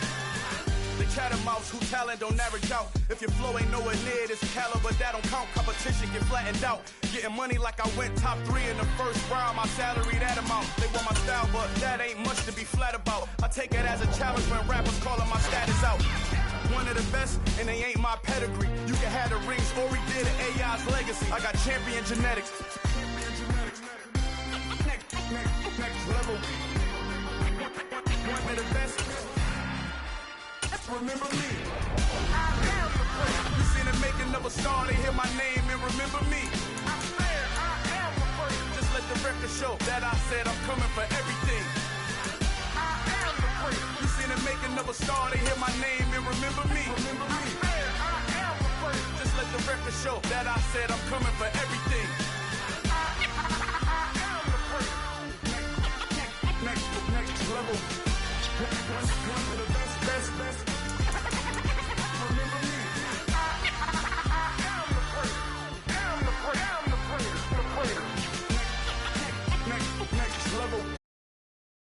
Speaker 10: The catamounts who talent don't average out. If your flow ain't nowhere near this caliber, that don't count. Competition get flattened out. Getting money like I went top 3 in the first round. My salary that amount. They want my style, but that ain't much to be flat about. I take it as a challenge when rappers calling my status out. One of the best, and they ain't my pedigree. You can have the rings, or we did an AI's legacy. I got champion genetics. Next level. One of the best. Remember me. I am the place. You seen the making of a star, they hear my name and remember me. I am the place. Just let the record show that I said I'm coming for everything. I am the place. You seen the making of a star, they hear my name and remember me. Remember me. I am the place. Just let let the record show that I said I'm coming for everything. Next level. One of the best.